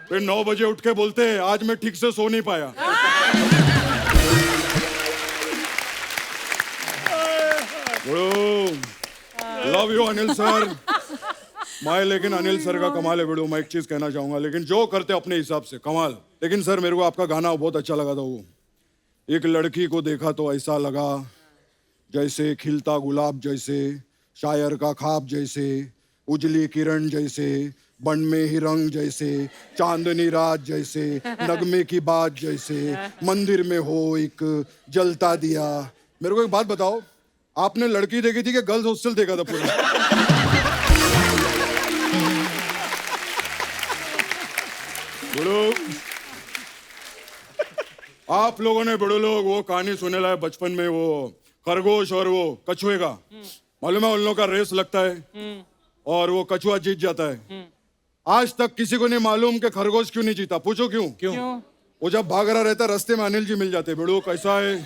फिर 9 बजे उठ के बोलते हैं आज मैं ठीक से सो नहीं पाया। Love you Anil sir. मैं लेकिन अनिल सर का कमाल है बेड़ू। मैं एक चीज कहना चाहूंगा, लेकिन जो करते अपने हिसाब से कमाल। लेकिन सर मेरे को आपका गाना बहुत अच्छा लगा था। वो एक लड़की को देखा तो ऐसा लगा जैसे खिलता गुलाब जैसे, शायर का ख्वाब जैसे, उजली किरण जैसे, बन में ही रंग जैसे, चांदनी रात जैसे, नगमे की बात जैसे, मंदिर में हो एक जलता दिया। मेरे को एक बात बताओ, आपने लड़की देखी थी कि गर्ल्स हॉस्टल देखा था पूरा? बड़ो आप लोगों ने बड़े लोग वो कहानी सुने लाए बचपन में, वो खरगोश और वो कछुए का। मालूम है उन लोगों का रेस लगता है और वो कछुआ जीत जाता है। आज तक किसी को नहीं मालूम कि खरगोश क्यों नहीं जीता। पूछो क्यों? क्यों? वो जब भाग रहा रहता रास्ते में अनिल जी मिल जाते। बड़ो कैसा है?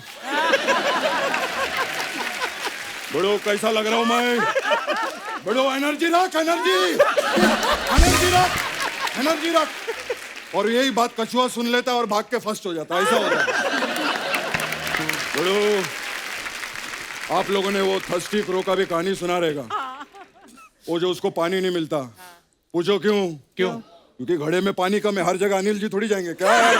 बड़ो कैसा लग रहा हूं मैं? बड़ो एनर्जी रख, एनर्जी एनर्जी रख, एनर्जी रख। और यही बात कछुआ सुन लेता है और भाग के फर्स्ट हो जाता है। ऐसा होता है। बड़ो आप लोगों ने वो थर्स्टी क्रो का भी कहानी सुना रहेगा, वो जो उसको पानी नहीं मिलता। पूछो क्यों? क्यों? क्योंकि घड़े में पानी कम है। हर जगह अनिल जी थोड़ी जाएंगे क्या यार?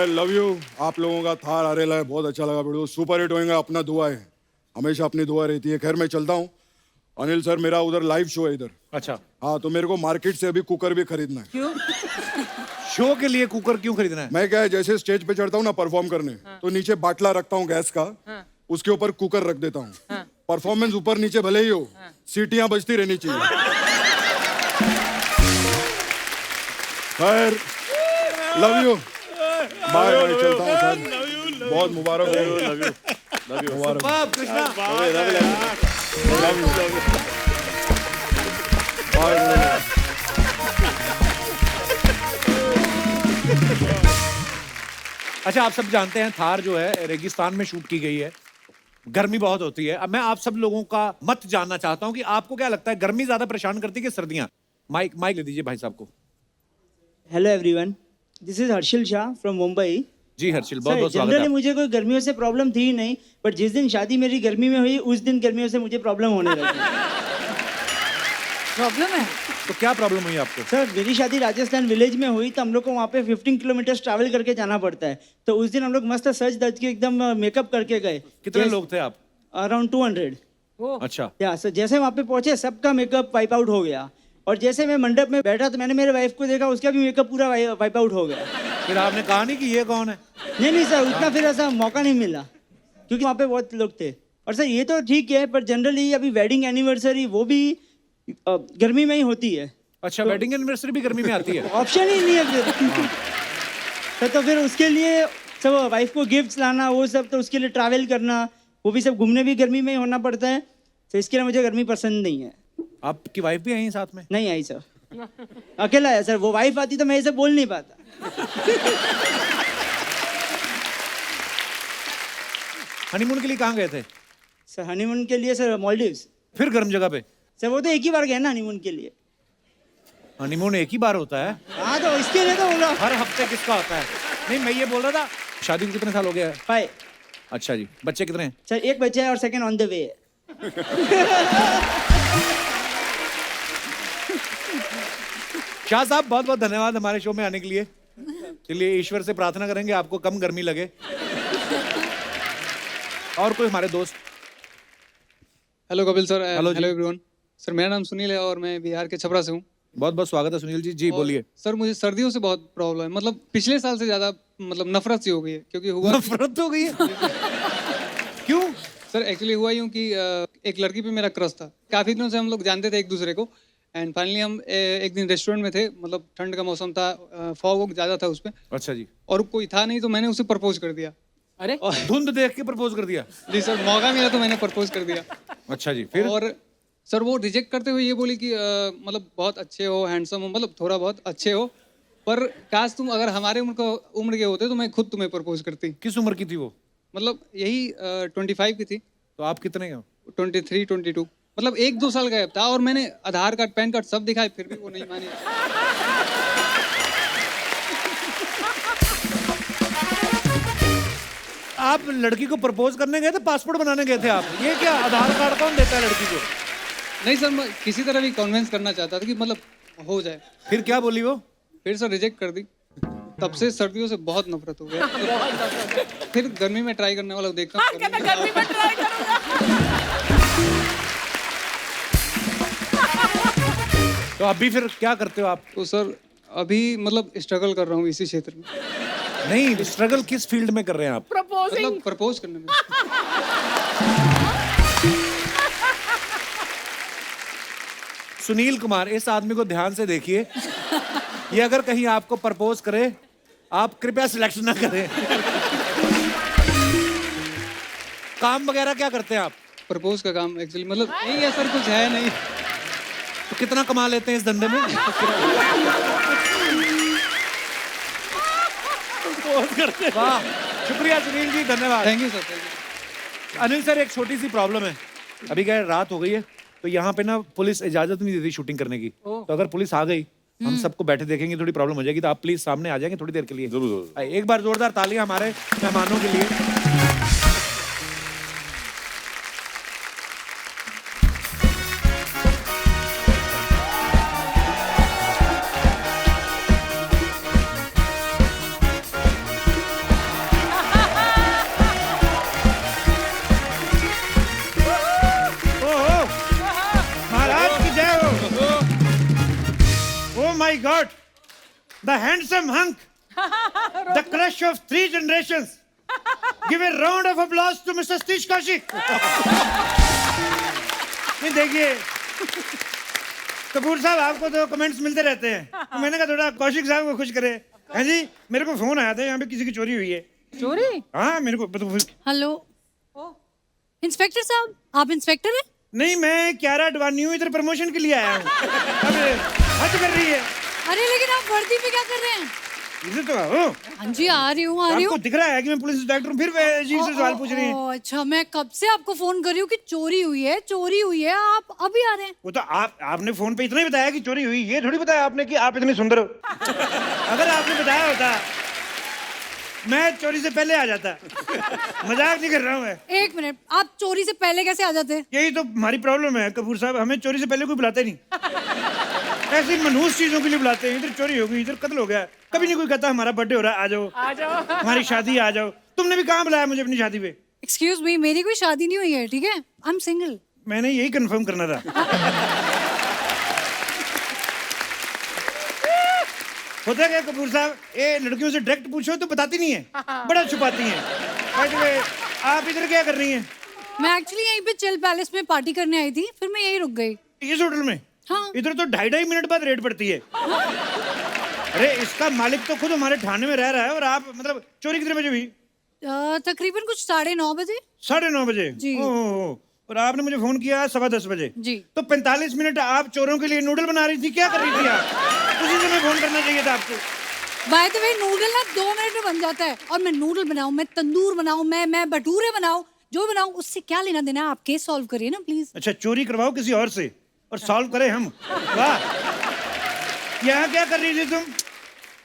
Love you. आप लोगों का थार आ रहा है, बहुत अच्छा लगा वीडियो, सुपर हिट होएगा। अपना दुआ है, हमेशा अपनी दुआ रहती है। खैर मैं चलता हूँ। अनिल सर मेरा उधर लाइव शो है इधर। अच्छा, हाँ तो मेरे को मार्केट से अभी कुकर भी खरीदना है। क्यों? शो के लिए कुकर क्यों खरीदना है? मैं क्या है, जैसे स्टेज पे चढ़ता हूँ ना परफॉर्म करने, तो नीचे बाटला रखता हूँ गैस का, उसके ऊपर कुकर रख देता हूँ। परफॉर्मेंस ऊपर नीचे भले ही हो, सीटियां बजती रहनी चाहिए। खैर लव यू, बाय बाय, चलता हूँ सर। बहुत मुबारक हो। मुबारक। बाप कृष्णा, बाय। अच्छा आप सब जानते हैं थार जो है रेगिस्तान में शूट की गई है, गर्मी बहुत होती है। अब मैं आप सब लोगों का मत जानना चाहता हूं कि आपको क्या लगता है, गर्मी ज्यादा परेशान करती है कि सर्दियां? माइक माइक ले दीजिए भाई साहब को। Hello everyone, this is Harshil Shah from Mumbai. जी हर्षिल, बहुत बहुत स्वागत जनरली है। मुझे कोई गर्मियों से प्रॉब्लम थी ही नहीं, बट जिस दिन शादी मेरी गर्मी में हुई उस दिन गर्मियों से मुझे प्रॉब्लम होने लगी। प्रॉब्लम है। तो क्या प्रॉब्लम हुई आपको? सर मेरी शादी राजस्थान विलेज में हुई तो हम लोग को वहाँ पे 15 किलोमीटर ट्रैवल करके जाना पड़ता है। तो उस दिन हम लोग मस्त सज धज के एकदम मेकअप करके गए। कितने लोग थे आप? अराउंड 200। अच्छा। या सर जैसे वहाँ पे पहुंचे सबका मेकअप वाइप आउट हो गया, और जैसे मैं मंडप में बैठा तो मैंने मेरे वाइफ को देखा, उसका भी मेकअप पूरा वाइप आउट हो गया। फिर आपने कहा नहीं कि ये कौन है? नहीं सर, उतना फिर ऐसा मौका नहीं मिला क्योंकि वहाँ पे बहुत लोग थे। और सर ये तो ठीक है, पर जनरली अभी वेडिंग एनिवर्सरी वो भी गर्मी में ही होती है। अच्छा, वेडिंग एनिवर्सरी भी गर्मी में आती है? ऑप्शन ही नहीं है फिर। तो फिर उसके लिए सब वाइफ को गिफ्ट्स लाना वो सब, तो उसके लिए ट्रैवल करना वो भी सब, घूमने भी गर्मी में ही होना पड़ता है। तो इसके लिए मुझे गर्मी पसंद नहीं है। आपकी वाइफ भी आई साथ में? नहीं आई सर, अकेला है सर। वो वाइफ आती तो मैं ऐसे बोल नहीं पाता। हनीमून के लिए कहाँ गए थे? सर हनीमून के लिए सर मालदीव्स। फिर गर्म जगह पे? सर वो तो एक ही बार गए ना हनीमून के लिए। हनीमून एक ही बार होता है? हाँ तो इसके लिए तो बोला। हर हफ्ते किसका होता है? नहीं, मैं ये बोल रहा था शादी को कितने साल हो गया है? 5। अच्छा जी, बच्चे कितने हैं? सर एक बच्चा है और सेकंड ऑन द वे है। शाह साहब बहुत बहुत धन्यवाद हमारे शो में आने के लिए। चलिए ईश्वर से प्रार्थना करेंगे आपको कम गर्मी लगे। और कोई हमारे दोस्त? Hello Kapil sir. हेलो जी। एवरीवन। सर मेरा नाम सुनील है और मैं बिहार के छपरा से हूँ। बहुत बहुत स्वागत है सुनील जी। जी बोलिए। सर मुझे सर्दियों से बहुत प्रॉब्लम है, मतलब पिछले साल से ज्यादा मतलब नफरत सी हो गई है। क्योंकि हुआ नफरत हो गई है? क्यों? सर एक्चुअली हुआ यूँ कि एक लड़की पे मेरा क्रश था। काफी दिनों से हम लोग जानते थे एक दूसरे को, एंड फाइनली हम एक दिन रेस्टोरेंट में थे, मतलब ठंड का मौसम था, फॉग ज्यादा था उसपे। अच्छा जी। और कोई था नहीं तो मैंने उसे प्रपोज कर दिया। अरे धुंध देख के प्रपोज कर दिया? जी सर, मौका मिला तो मैंने प्रपोज कर दिया। अच्छा जी, फिर? और सर वो रिजेक्ट करते हुए ये बोली कि मतलब बहुत अच्छे हो, हैंडसम हो, मतलब थोड़ा बहुत अच्छे हो, पर काश तुम अगर हमारे उम्र के होते तो मैं खुद तुम्हें प्रपोज करती। किस उम्र की थी वो? मतलब यही 25 की थी। तो आप कितने के हो? 23, 22, मतलब 1-2 साल गैप था। और मैंने आधार कार्ड, पैन कार्ड सब दिखाए, फिर भी वो नहीं मानी। आप लड़की को प्रपोज करने गए थे, पासपोर्ट बनाने गए थे आप? ये क्या आधार कार्ड कौन देता है लड़की को? नहीं सर, मैं किसी तरह भी कन्विंस करना चाहता था कि मतलब हो जाए। फिर क्या बोली वो? फिर सर रिजेक्ट कर दी। तब से सर्दियों से बहुत नफरत हो गया। फिर गर्मी में ट्राई करने वाला देखता हूँ। गर्मी में ट्राई करूंगा। तो अभी फिर क्या करते हो आप? तो सर अभी मतलब स्ट्रगल कर रहा हूँ इसी क्षेत्र में। नहीं, स्ट्रगल किस फील्ड में कर रहे हैं आप? प्रपोजिंग। मतलब प्रपोज करने में। सुनील कुमार, इस आदमी को ध्यान से देखिए। ये अगर कहीं आपको प्रपोज करे, आप कृपया सिलेक्ट ना करें। काम वगैरह क्या करते हैं आप? प्रपोज का काम एक्चुअली मतलब नहीं है सर, कुछ है नहीं। तो कितना कमा लेते हैं इस धंधे में? वाह, शुक्रिया सुनील जी, धन्यवाद। Thank you sir, thank you. Anil sir, एक छोटी सी प्रॉब्लम है। अभी क्या है, रात हो गई है, तो यहाँ पे ना पुलिस इजाजत नहीं देती शूटिंग करने की। तो अगर पुलिस आ गई, हम सबको बैठे देखेंगे, थोड़ी प्रॉब्लम हो जाएगी। तो आप प्लीज सामने आ जाएंगे थोड़ी देर के लिए? जरूर। एक बार जोरदार तालियां हमारे मेहमानों के लिए। My God, the handsome hunk, the crush of 3 generations. Give a round of applause to Mr. Satish Kaushik. नहीं देखिए, कपूर साहब आपको तो कमेंट्स मिलते रहते हैं, तो मैंने कहा थोड़ा कौशिक साहब को खुश करे। हाँ जी, मेरे को फोन आया था, यहाँ पे किसी की चोरी हुई है। चोरी? हाँ, मेरे को हेलो इंस्पेक्टर साहब, आप इंस्पेक्टर हैं? नहीं, मैं क्यारा अडवाणी हूँ, इधर प्रमोशन के लिए आया हूँ। अब हद कर रही है। अरे लेकिन आप वर्दी में क्या कर रहे हैं? इधर तो आओ। हाँ जी, आ रही हूँ। आपको दिख रहा है कि मैं पुलिस इंस्पेक्टर हूँ, फिर अजीब से सवाल पूछ रही हैं। अच्छा, मैं कब से आपको फोन कर रही हूँ कि चोरी हुई है, चोरी हुई है, आप अभी आ रहे हैं? वो तो आपने फोन पे इतना ही बताया कि चोरी हुई, ये थोड़ी बताया आपने कि आप इतनी सुंदर हो। अगर आपने बताया होता मैं चोरी से पहले आ जाता। मजाक नहीं कर रहा हूँ मैं। एक मिनट, आप चोरी से पहले कैसे आ जाते? यही तो हमारी प्रॉब्लम है कपूर साहब, हमें चोरी से पहले कोई बुलाते नहीं। ऐसी मनहूस चीजों के लिए बुलाते हैं, इधर चोरी हो गई, इधर कत्ल हो गया, कभी नहीं कोई कहता हमारा बर्थडे हो रहा है आ जाओ, आ जाओ। हमारी शादी आ जाओ। तुमने भी कहाँ बुलाया मुझे अपनी शादी पे? एक्सक्यूज मी, मेरी कोई शादी नहीं हुई है, ठीक है? I am single. मैंने यही कंफर्म करना था। होता क्या कपूर साहब, ये लड़कियों से डायरेक्ट पूछो तो बताती नहीं है, बड़ा छुपाती हैं। By the way, आप इधर क्या कर रही हैं? मैं एक्चुअली यहीं पे चिल पैलेस में पार्टी करने आई थी, फिर मैं यहीं रुक गई। इस होटल में? हाँ। इधर तो 2.5 मिनट बाद रेड पड़ती है। अरे इसका मालिक तो खुद हमारे थाने में रह रहा है और आप मतलब चोरी कितने बजे हुई? तकरीबन कुछ 9:30 बजे। 9:30 बजे? जी। ओह, और आपने मुझे फोन किया 10:15 बजे। जी। तो 45 मिनट आप चोरों के लिए नूडल बना रही थी, क्या कर रही थी आप? उसी समय फोन करना चाहिए था आपको। बाय द वे, नूडल ना 2 मिनट में बन जाता है, और मैं नूडल बनाऊं, मैं तंदूर बनाऊं, मैं भटूरे बनाऊं, जो बनाऊं, उससे क्या लेना देना है? आप केस सॉल्व करिए ना प्लीज। अच्छा, चोरी करवाओ किसी और से और सॉल्व करें हम। वाह, यहाँ क्या कर रही थी तुम?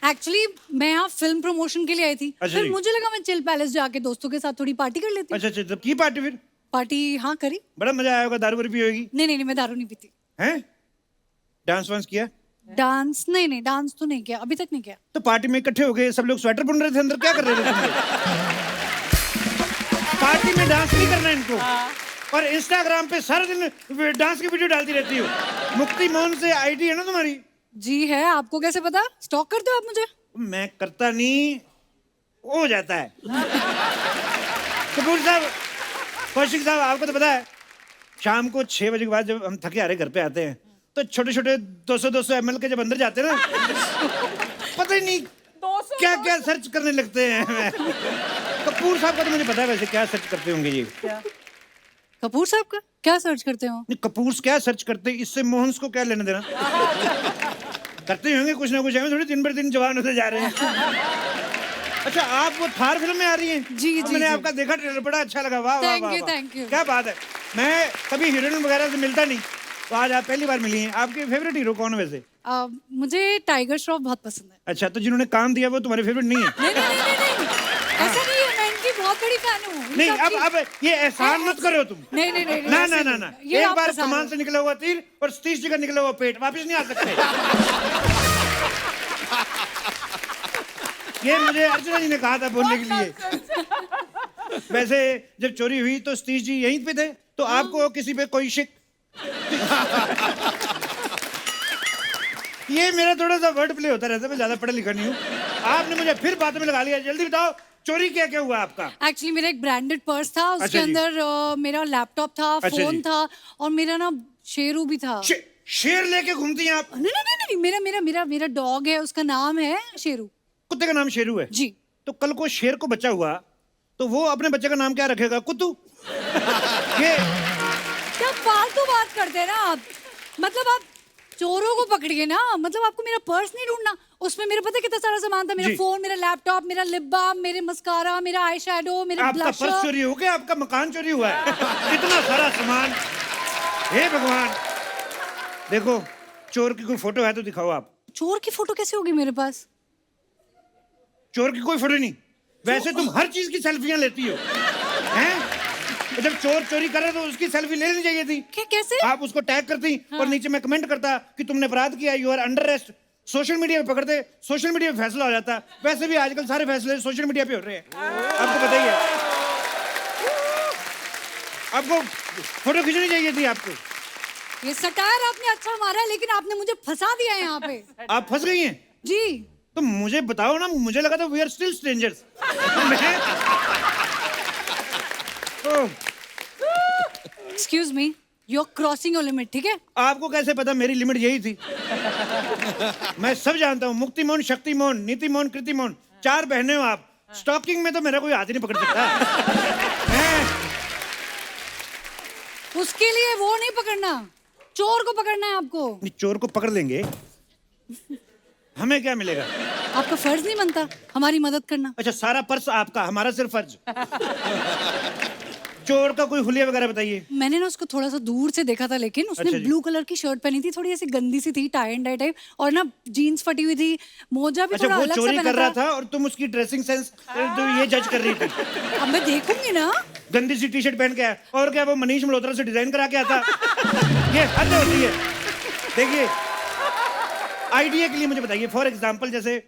एक्चुअली मैं यहाँ फिल्म प्रमोशन के लिए आई थी, अच्छा फिर जी। मुझे लगा मैं चिल पैलेस जाके दोस्तों के साथ थोड़ी पार्टी कर लेती हूँ। अच्छा, तब की पार्टी फिर? पार्टी हाँ करी। बड़ा मजा आया होगा, दारू वारू पी होगी? नहीं, मैं दारू नहीं पीती। हैं? डांस वांस किया? डांस नहीं, डांस तो नहीं किया, अभी तक नहीं किया। तो पार्टी में इकट्ठे हो गए, सब लोग स्वेटर बुन रहे थे अंदर, क्या कर रहे थे तुम लोग? पार्टी में डांस नहीं करना इनको। और इंस्टाग्राम पे सारा दिन डांस की वीडियो डालती रहती हो। मुक्ति मोहन से आईडी है ना तुम्हारी? जी है, आपको कैसे पता? स्टॉक करते हो आप मुझे? मैं करता नहीं, हो जाता है। कपूर साहब, कौशिक साहब, आपको तो पता है शाम को 6 बजे के बाद जब हम थके हारे घर पे आते हैं तो छोटे छोटे 200 ml के जब अंदर जाते हैं ना, पता ही नहीं क्या क्या सर्च करने लगते हैं। कपूर साहब का तो मुझे पता है वैसे क्या सर्च करते होंगे जी। कपूर साहब का क्या सर्च करते हो? नहीं, कपूर क्या सर्च करते, इससे मोहन्स को क्या लेना देना? करते ही होंगे कुछ ना कुछ, हमें थोड़ी दिन भर दिन जवान होते जा रहे हैं। अच्छा, आप वो थार फिल्म में आ रही हैं? जी, मैंने आपका देखा ट्रेलर, बड़ा अच्छा लगा। वाह वाह वाह, थैंक यू। क्या बात है। मैं कभी हीरोइन वगैरह से मिलता नहीं, तो आज आप पहली बार मिली हैं। आपके फेवरेट हीरो कौन है वैसे? मुझे टाइगर श्रॉफ बहुत पसंद है। अच्छा, तो जिन्होंने काम दिया वो तुम्हारे फेवरेट नहीं है? नहीं, ऐसा नहीं है, मैं इनकी बहुत बड़ी फैन हूँ। नहीं, अब ये एहसान मत करो तुम। नहीं, ना ऐसे ना नहीं। ना, ये एक आप बार फंसा रहे कमान हो। से निकला हुआ तीर और सतीश जी का निकला हुआ पेट वापस नहीं आ सकते। ये मुझे अर्चना जी ने कहा था बोलने के लिए। वैसे जब चोरी हुई तो सतीश जी यहीं पे थे, तो आपको किसी पे कोई शिक? ये मेरा थोड़ा सा वर्ड प्ले होता रहता है, मैं ज्यादा पढ़ा लिखा नहीं हूँ। आपने मुझे फिर बातों में लगा लिया। जल्दी बताओ, चोरी क्या क्या हुआ आपका? एक्चुअली मेरा एक ब्रांडेड पर्स था, उसके अच्छा जी। अंदर मेरा लैपटॉप था, अच्छा फोन जी। था, और मेरा ना शेरू भी था। शेर लेके घूमती हैं आप? नहीं, मेरा डॉग है, उसका नाम है शेरू। कुत्ते का नाम शेरू है जी। तो कल को शेर को बच्चा हुआ तो वो अपने बच्चे का नाम क्या रखेगा? कुत्तू? ये क्या फालतू बात करते हैं ना आप। मतलब आप चोरों को पकड़िए ना, मतलब आपको मेरा पर्स नहीं ढूंढना। उसमें मेरा पता है कितना सारा सामान था, मेरा जी। फोन, मेरा लैपटॉप, मेरा लिप बाम, मेरे मस्कारा, मेरा आई शैडो, मेरा आपका पर्स ब्लशर। चोरी हो गया, आपका मकान चोरी हुआ है। इतना सारा सामान, हे भगवान। देखो, चोर की कोई फोटो है तो दिखाओ आप। चोर की फोटो कैसे होगी मेरे पास? चोर की कोई फोटो नहीं। वैसे तुम हर चीज की सेल्फियां लेती हो, हैं? तो जब चोर चोरी कर रहे तो उसकी सेल्फी ले लेनी चाहिए थी। कैसे? आप उसको टैग करती और नीचे मैं कमेंट करता कि तुमने अपराध किया, you are under arrest. Social media पे पकड़ते, सोशल मीडिया पे फैसला हो जाता। वैसे भी आजकल सारे फैसले सोशल मीडिया पे हो रहे हैं, आपको पता ही है। आपको फोटो खींचनी चाहिए थी आपको। ये सटायर आपने अच्छा मारा है, लेकिन आपने मुझे फंसा दिया है यहाँ पे। आप फंस गई हैं? जी। तो मुझे बताओ ना, मुझे लगा था we are still strangers. Excuse me, you are crossing your limit, ठीक है? आपको कैसे पता मेरी लिमिट यही थी? मैं सब जानता हूँ। मुक्ति मोहन, शक्ति मोहन, नीति मोहन, कृति मोहन, 4 बहनें हो आप। स्टॉकिंग में तो मेरा कोई हाथ ही नहीं पकड़ सकता। उसके लिए वो नहीं पकड़ना, चोर को पकड़ना है आपको। चोर को पकड़ लेंगे, हमें क्या मिलेगा? आपका फर्ज नहीं बनता हमारी मदद करना? अच्छा, सारा पर्स आपका, हमारा सिर्फ फर्ज। चोर का कोई हुलिया वगैरह बताइए। मैंने ना उसको थोड़ा सा दूर से देखा था, लेकिन उसने अच्छा जी। ब्लू कलर की शर्ट पहनी थी, थोड़ी ऐसी गंदी सी थी, टाई एंड डाई टाइप, और ना जीन्स फटी हुई थी, मोजा भी अच्छा, थोड़ा वो अलग सा चोरी पहना कर रहा था और तुम उसकी ड्रेसिंग सेंस तो ये जज कर रही थी। अब मैं देखूंगी ना। गंदी सी टी शर्ट पहन के आया, और क्या वो मनीष मल्होत्रा से डिजाइन करा के आता। ये हद होती है। देखिए, आइडिया के लिए मुझे बताइए, फॉर एग्जाम्पल जैसे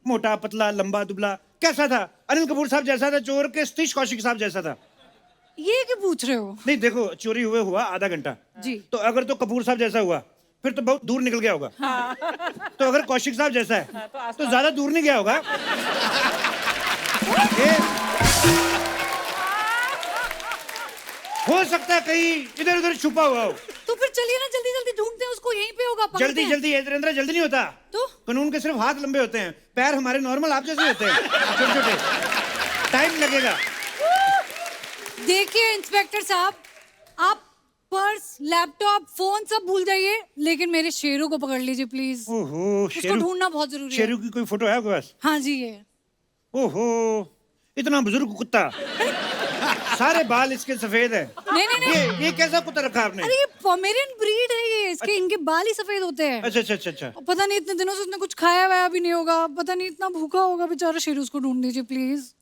मोटा पतला लंबा दुबला कैसा था? अनिल कपूर साहब जैसा था, चोर के सतीश कौशिक साहब जैसा था? ये क्यों पूछ रहे हो? नहीं देखो, चोरी हुए हुआ आधा घंटा जी। तो अगर तो कपूर साहब जैसा हुआ फिर तो बहुत दूर निकल गया होगा। तो अगर कौशिक साहब जैसा है तो ज्यादा दूर नहीं गया होगा। ये हो सकता है कहीं इधर उधर छुपा हुआ हो। तो फिर चलिए ना, जल्दी जल्दी ढूंढते हैं उसको, यहीं पे होगा। पकड़ते जल्दी हैं। जल्दी वीरेंद्र, जल्दी नहीं होता। तो कानून के सिर्फ हाथ लंबे होते हैं, पैर हमारे नॉर्मल आप जैसे होते हैं, छोटे छोटे। टाइम लगेगा। देखिए इंस्पेक्टर साहब, आप पर्स, लैपटॉप, फोन सब भूल जाइए, लेकिन मेरे शेरू को पकड़ लीजिए प्लीज। ओहो, उसको ढूंढना बहुत जरूरी है। शेरू की कोई फोटो है आपके पास? हाँ जी, ये ओहो, इतना बुजुर्ग कुत्ता, सारे बाल इसके सफेद है। नहीं नहीं नहीं, ये कैसा कुत्ता रखा आपने? अरे ये पोमेरियन ब्रीड है ये, इसके इनके बाल ही सफेद होते हैं। अच्छा अच्छा अच्छा अच्छा। और पता नहीं इतने दिनों से उसने कुछ खाया वाया भी नहीं होगा, पता नहीं इतना भूखा होगा बेचारा शेरू, उसको ढूंढ दीजिए प्लीज।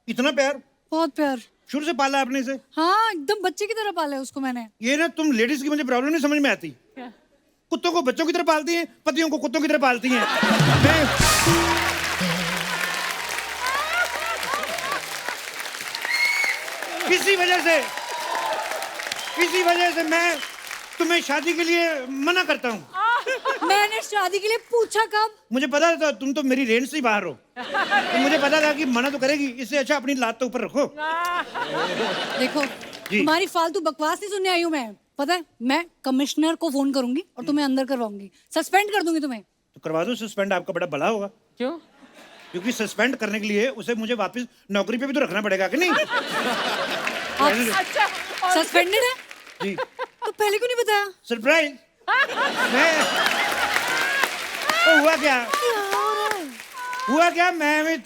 इतना प्यार? बहुत प्यार। शुरू से पाला आपने इसे? हाँ, एकदम बच्चे की तरह पाला है उसको मैंने। ये ना तुम लेडीज की मुझे प्रॉब्लम नहीं समझ में आती। कुत्तों को बच्चों की तरह पालती हैं, पतियों को कुत्तों की तरह पालती हैं। इसी वजह से मैं तुम्हें शादी के लिए मना करता हूँ। मैंने शादी के लिए पूछा कब? मुझे पता था तुम तो मेरी रेंज से ही बाहर हो, तो मुझे पता था कि मना तो करेगी, इससे अच्छा अपनी लात तो ऊपर रखो। देखो, तुम्हारी फालतू बकवास नहीं सुनने आई हूँ मैं। पता है, मैं कमिश्नर को फोन करूंगी और तुम्हें अंदर करवाऊंगी, सस्पेंड कर दूंगी तुम्हें। तो करवा दो सस्पेंड, आपका बड़ा भला होगा। क्यों? क्योंकि सस्पेंड करने के लिए उसे मुझे वापस नौकरी पे भी तो रखना पड़ेगा कि नहीं? अच्छा, सस्पेंडेड है जी। तो पहले क्यों नहीं बताया? सरप्राइज। मैं तो हुआ क्या, मैं भी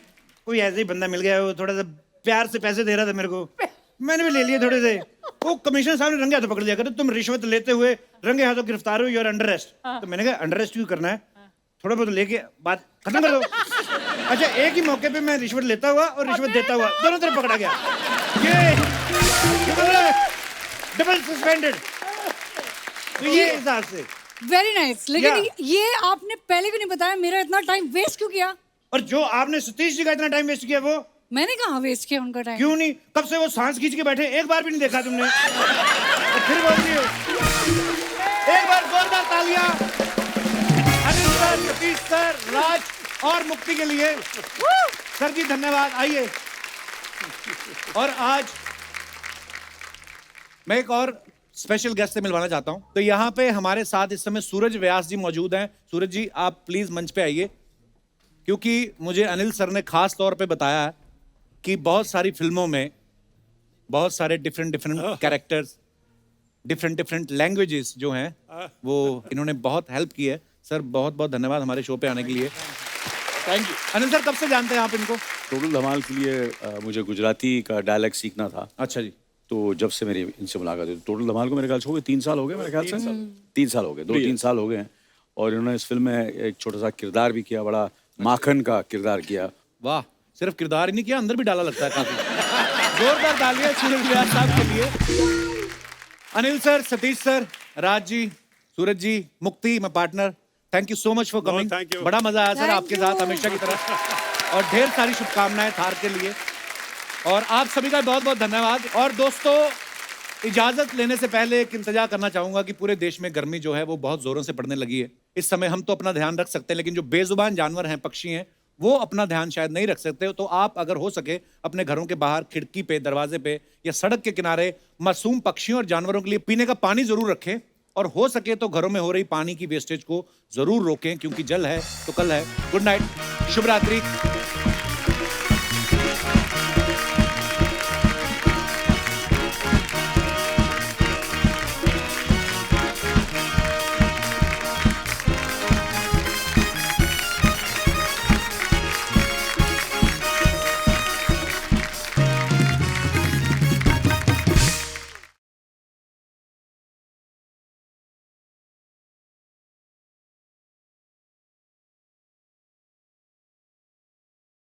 कोई ऐसे ही बंदा मिल गया, वो थोड़ा सा प्यार से पैसे दे रहा था मेरे को, मैंने भी ले लिए थोड़े से। वो कमिश्नर साहब ने रंगे हाथों पकड़ लिया, कहते तुम रिश्वत लेते हुए रंगे हाथों गिरफ्तार हो, यू आर अंडर अरेस्ट। तो मैंने कहा अंडर अरेस्ट क्यों करना है, थोड़ा बहुत लेके बात खत्म कर दो। अच्छा, एक ही मौके पे मैं रिश्वत लेता हुआ और रिश्वत देता हुआ दोनों तरफ पकड़ा गया। ये डबल सस्पेंडेड। तो ये हिसाब से वेरी नाइस, लेकिन ये आपने पहले क्यों नहीं बताया? मेरा इतना टाइम वेस्ट क्यों किया? और जो आपने सतीश जी का इतना टाइम वेस्ट किया वो मैंने कहाँ वेस्ट किया उनका टाइम? क्यों नहीं? कब से वो सांस खींच के बैठे, एक बार भी नहीं देखा तुमने। और फिर बोल रही हो। एक बार जोरदार तालियां अनिल सर, सतीश सर, राज और मुक्ति के लिए। सर जी धन्यवाद। आइए। और आज मैं एक और स्पेशल गेस्ट से मिलवाना चाहता हूं। तो यहाँ पे हमारे साथ इस समय सूरज व्यास जी मौजूद हैं। सूरज जी, आप प्लीज मंच पे आइए, क्योंकि मुझे अनिल सर ने खास तौर पे बताया है कि बहुत सारी फिल्मों में बहुत सारे डिफरेंट कैरेक्टर्स, डिफरेंट लैंग्वेजेस जो हैं वो इन्होंने बहुत हेल्प की है। सर बहुत बहुत धन्यवाद हमारे शो पे आने के लिए। Thank you. अनिल सर, कब से जानते हैं आप इनको? टोटल धमाल के लिए मुझे गुजराती का डायलेक्ट सीखना था। अच्छा जी। तो जब से मेरी इनसे मुलाकात हुई, टोटल धमाल को मेरे ख्याल से हो गए 3 साल हो गए, मेरे ख्याल से 3 साल हो गए, 2-3 साल हो गए हैं। और इन्होंने इस फिल्म में एक छोटा सा किरदार भी किया, बड़ा माखन का किरदार किया। वाह, सिर्फ किरदार ही नहीं किया, अंदर भी डाला लगता है काफी। जोरदार तालियां सूरज व्यास साहब के लिए। अनिल सर, सतीश सर, राज जी, सूरज जी, मुक्ति, मैं partner, thank you so much for coming. thank you. बड़ा मजा आया सर Thank आपके you. साथ हमेशा की तरह, और ढेर सारी शुभकामनाएं थार के लिए। और आप सभी का बहुत बहुत धन्यवाद। और दोस्तों, इजाजत लेने से पहले एक इंतजार करना चाहूंगा कि पूरे देश में गर्मी जो है वो बहुत जोरों से पड़ने लगी है। इस समय हम तो अपना ध्यान रख सकते हैं, लेकिन जो बेजुबान जानवर हैं, पक्षी हैं, वो अपना ध्यान शायद नहीं रख सकते। तो आप अगर हो सके अपने घरों के बाहर, खिड़की पे, दरवाजे पे या सड़क के किनारे मासूम पक्षियों और जानवरों के लिए पीने का पानी जरूर रखें। और हो सके तो घरों में हो रही पानी की वेस्टेज को जरूर रोकें, क्योंकि जल है तो कल है। गुड नाइट, शुभ रात्रि।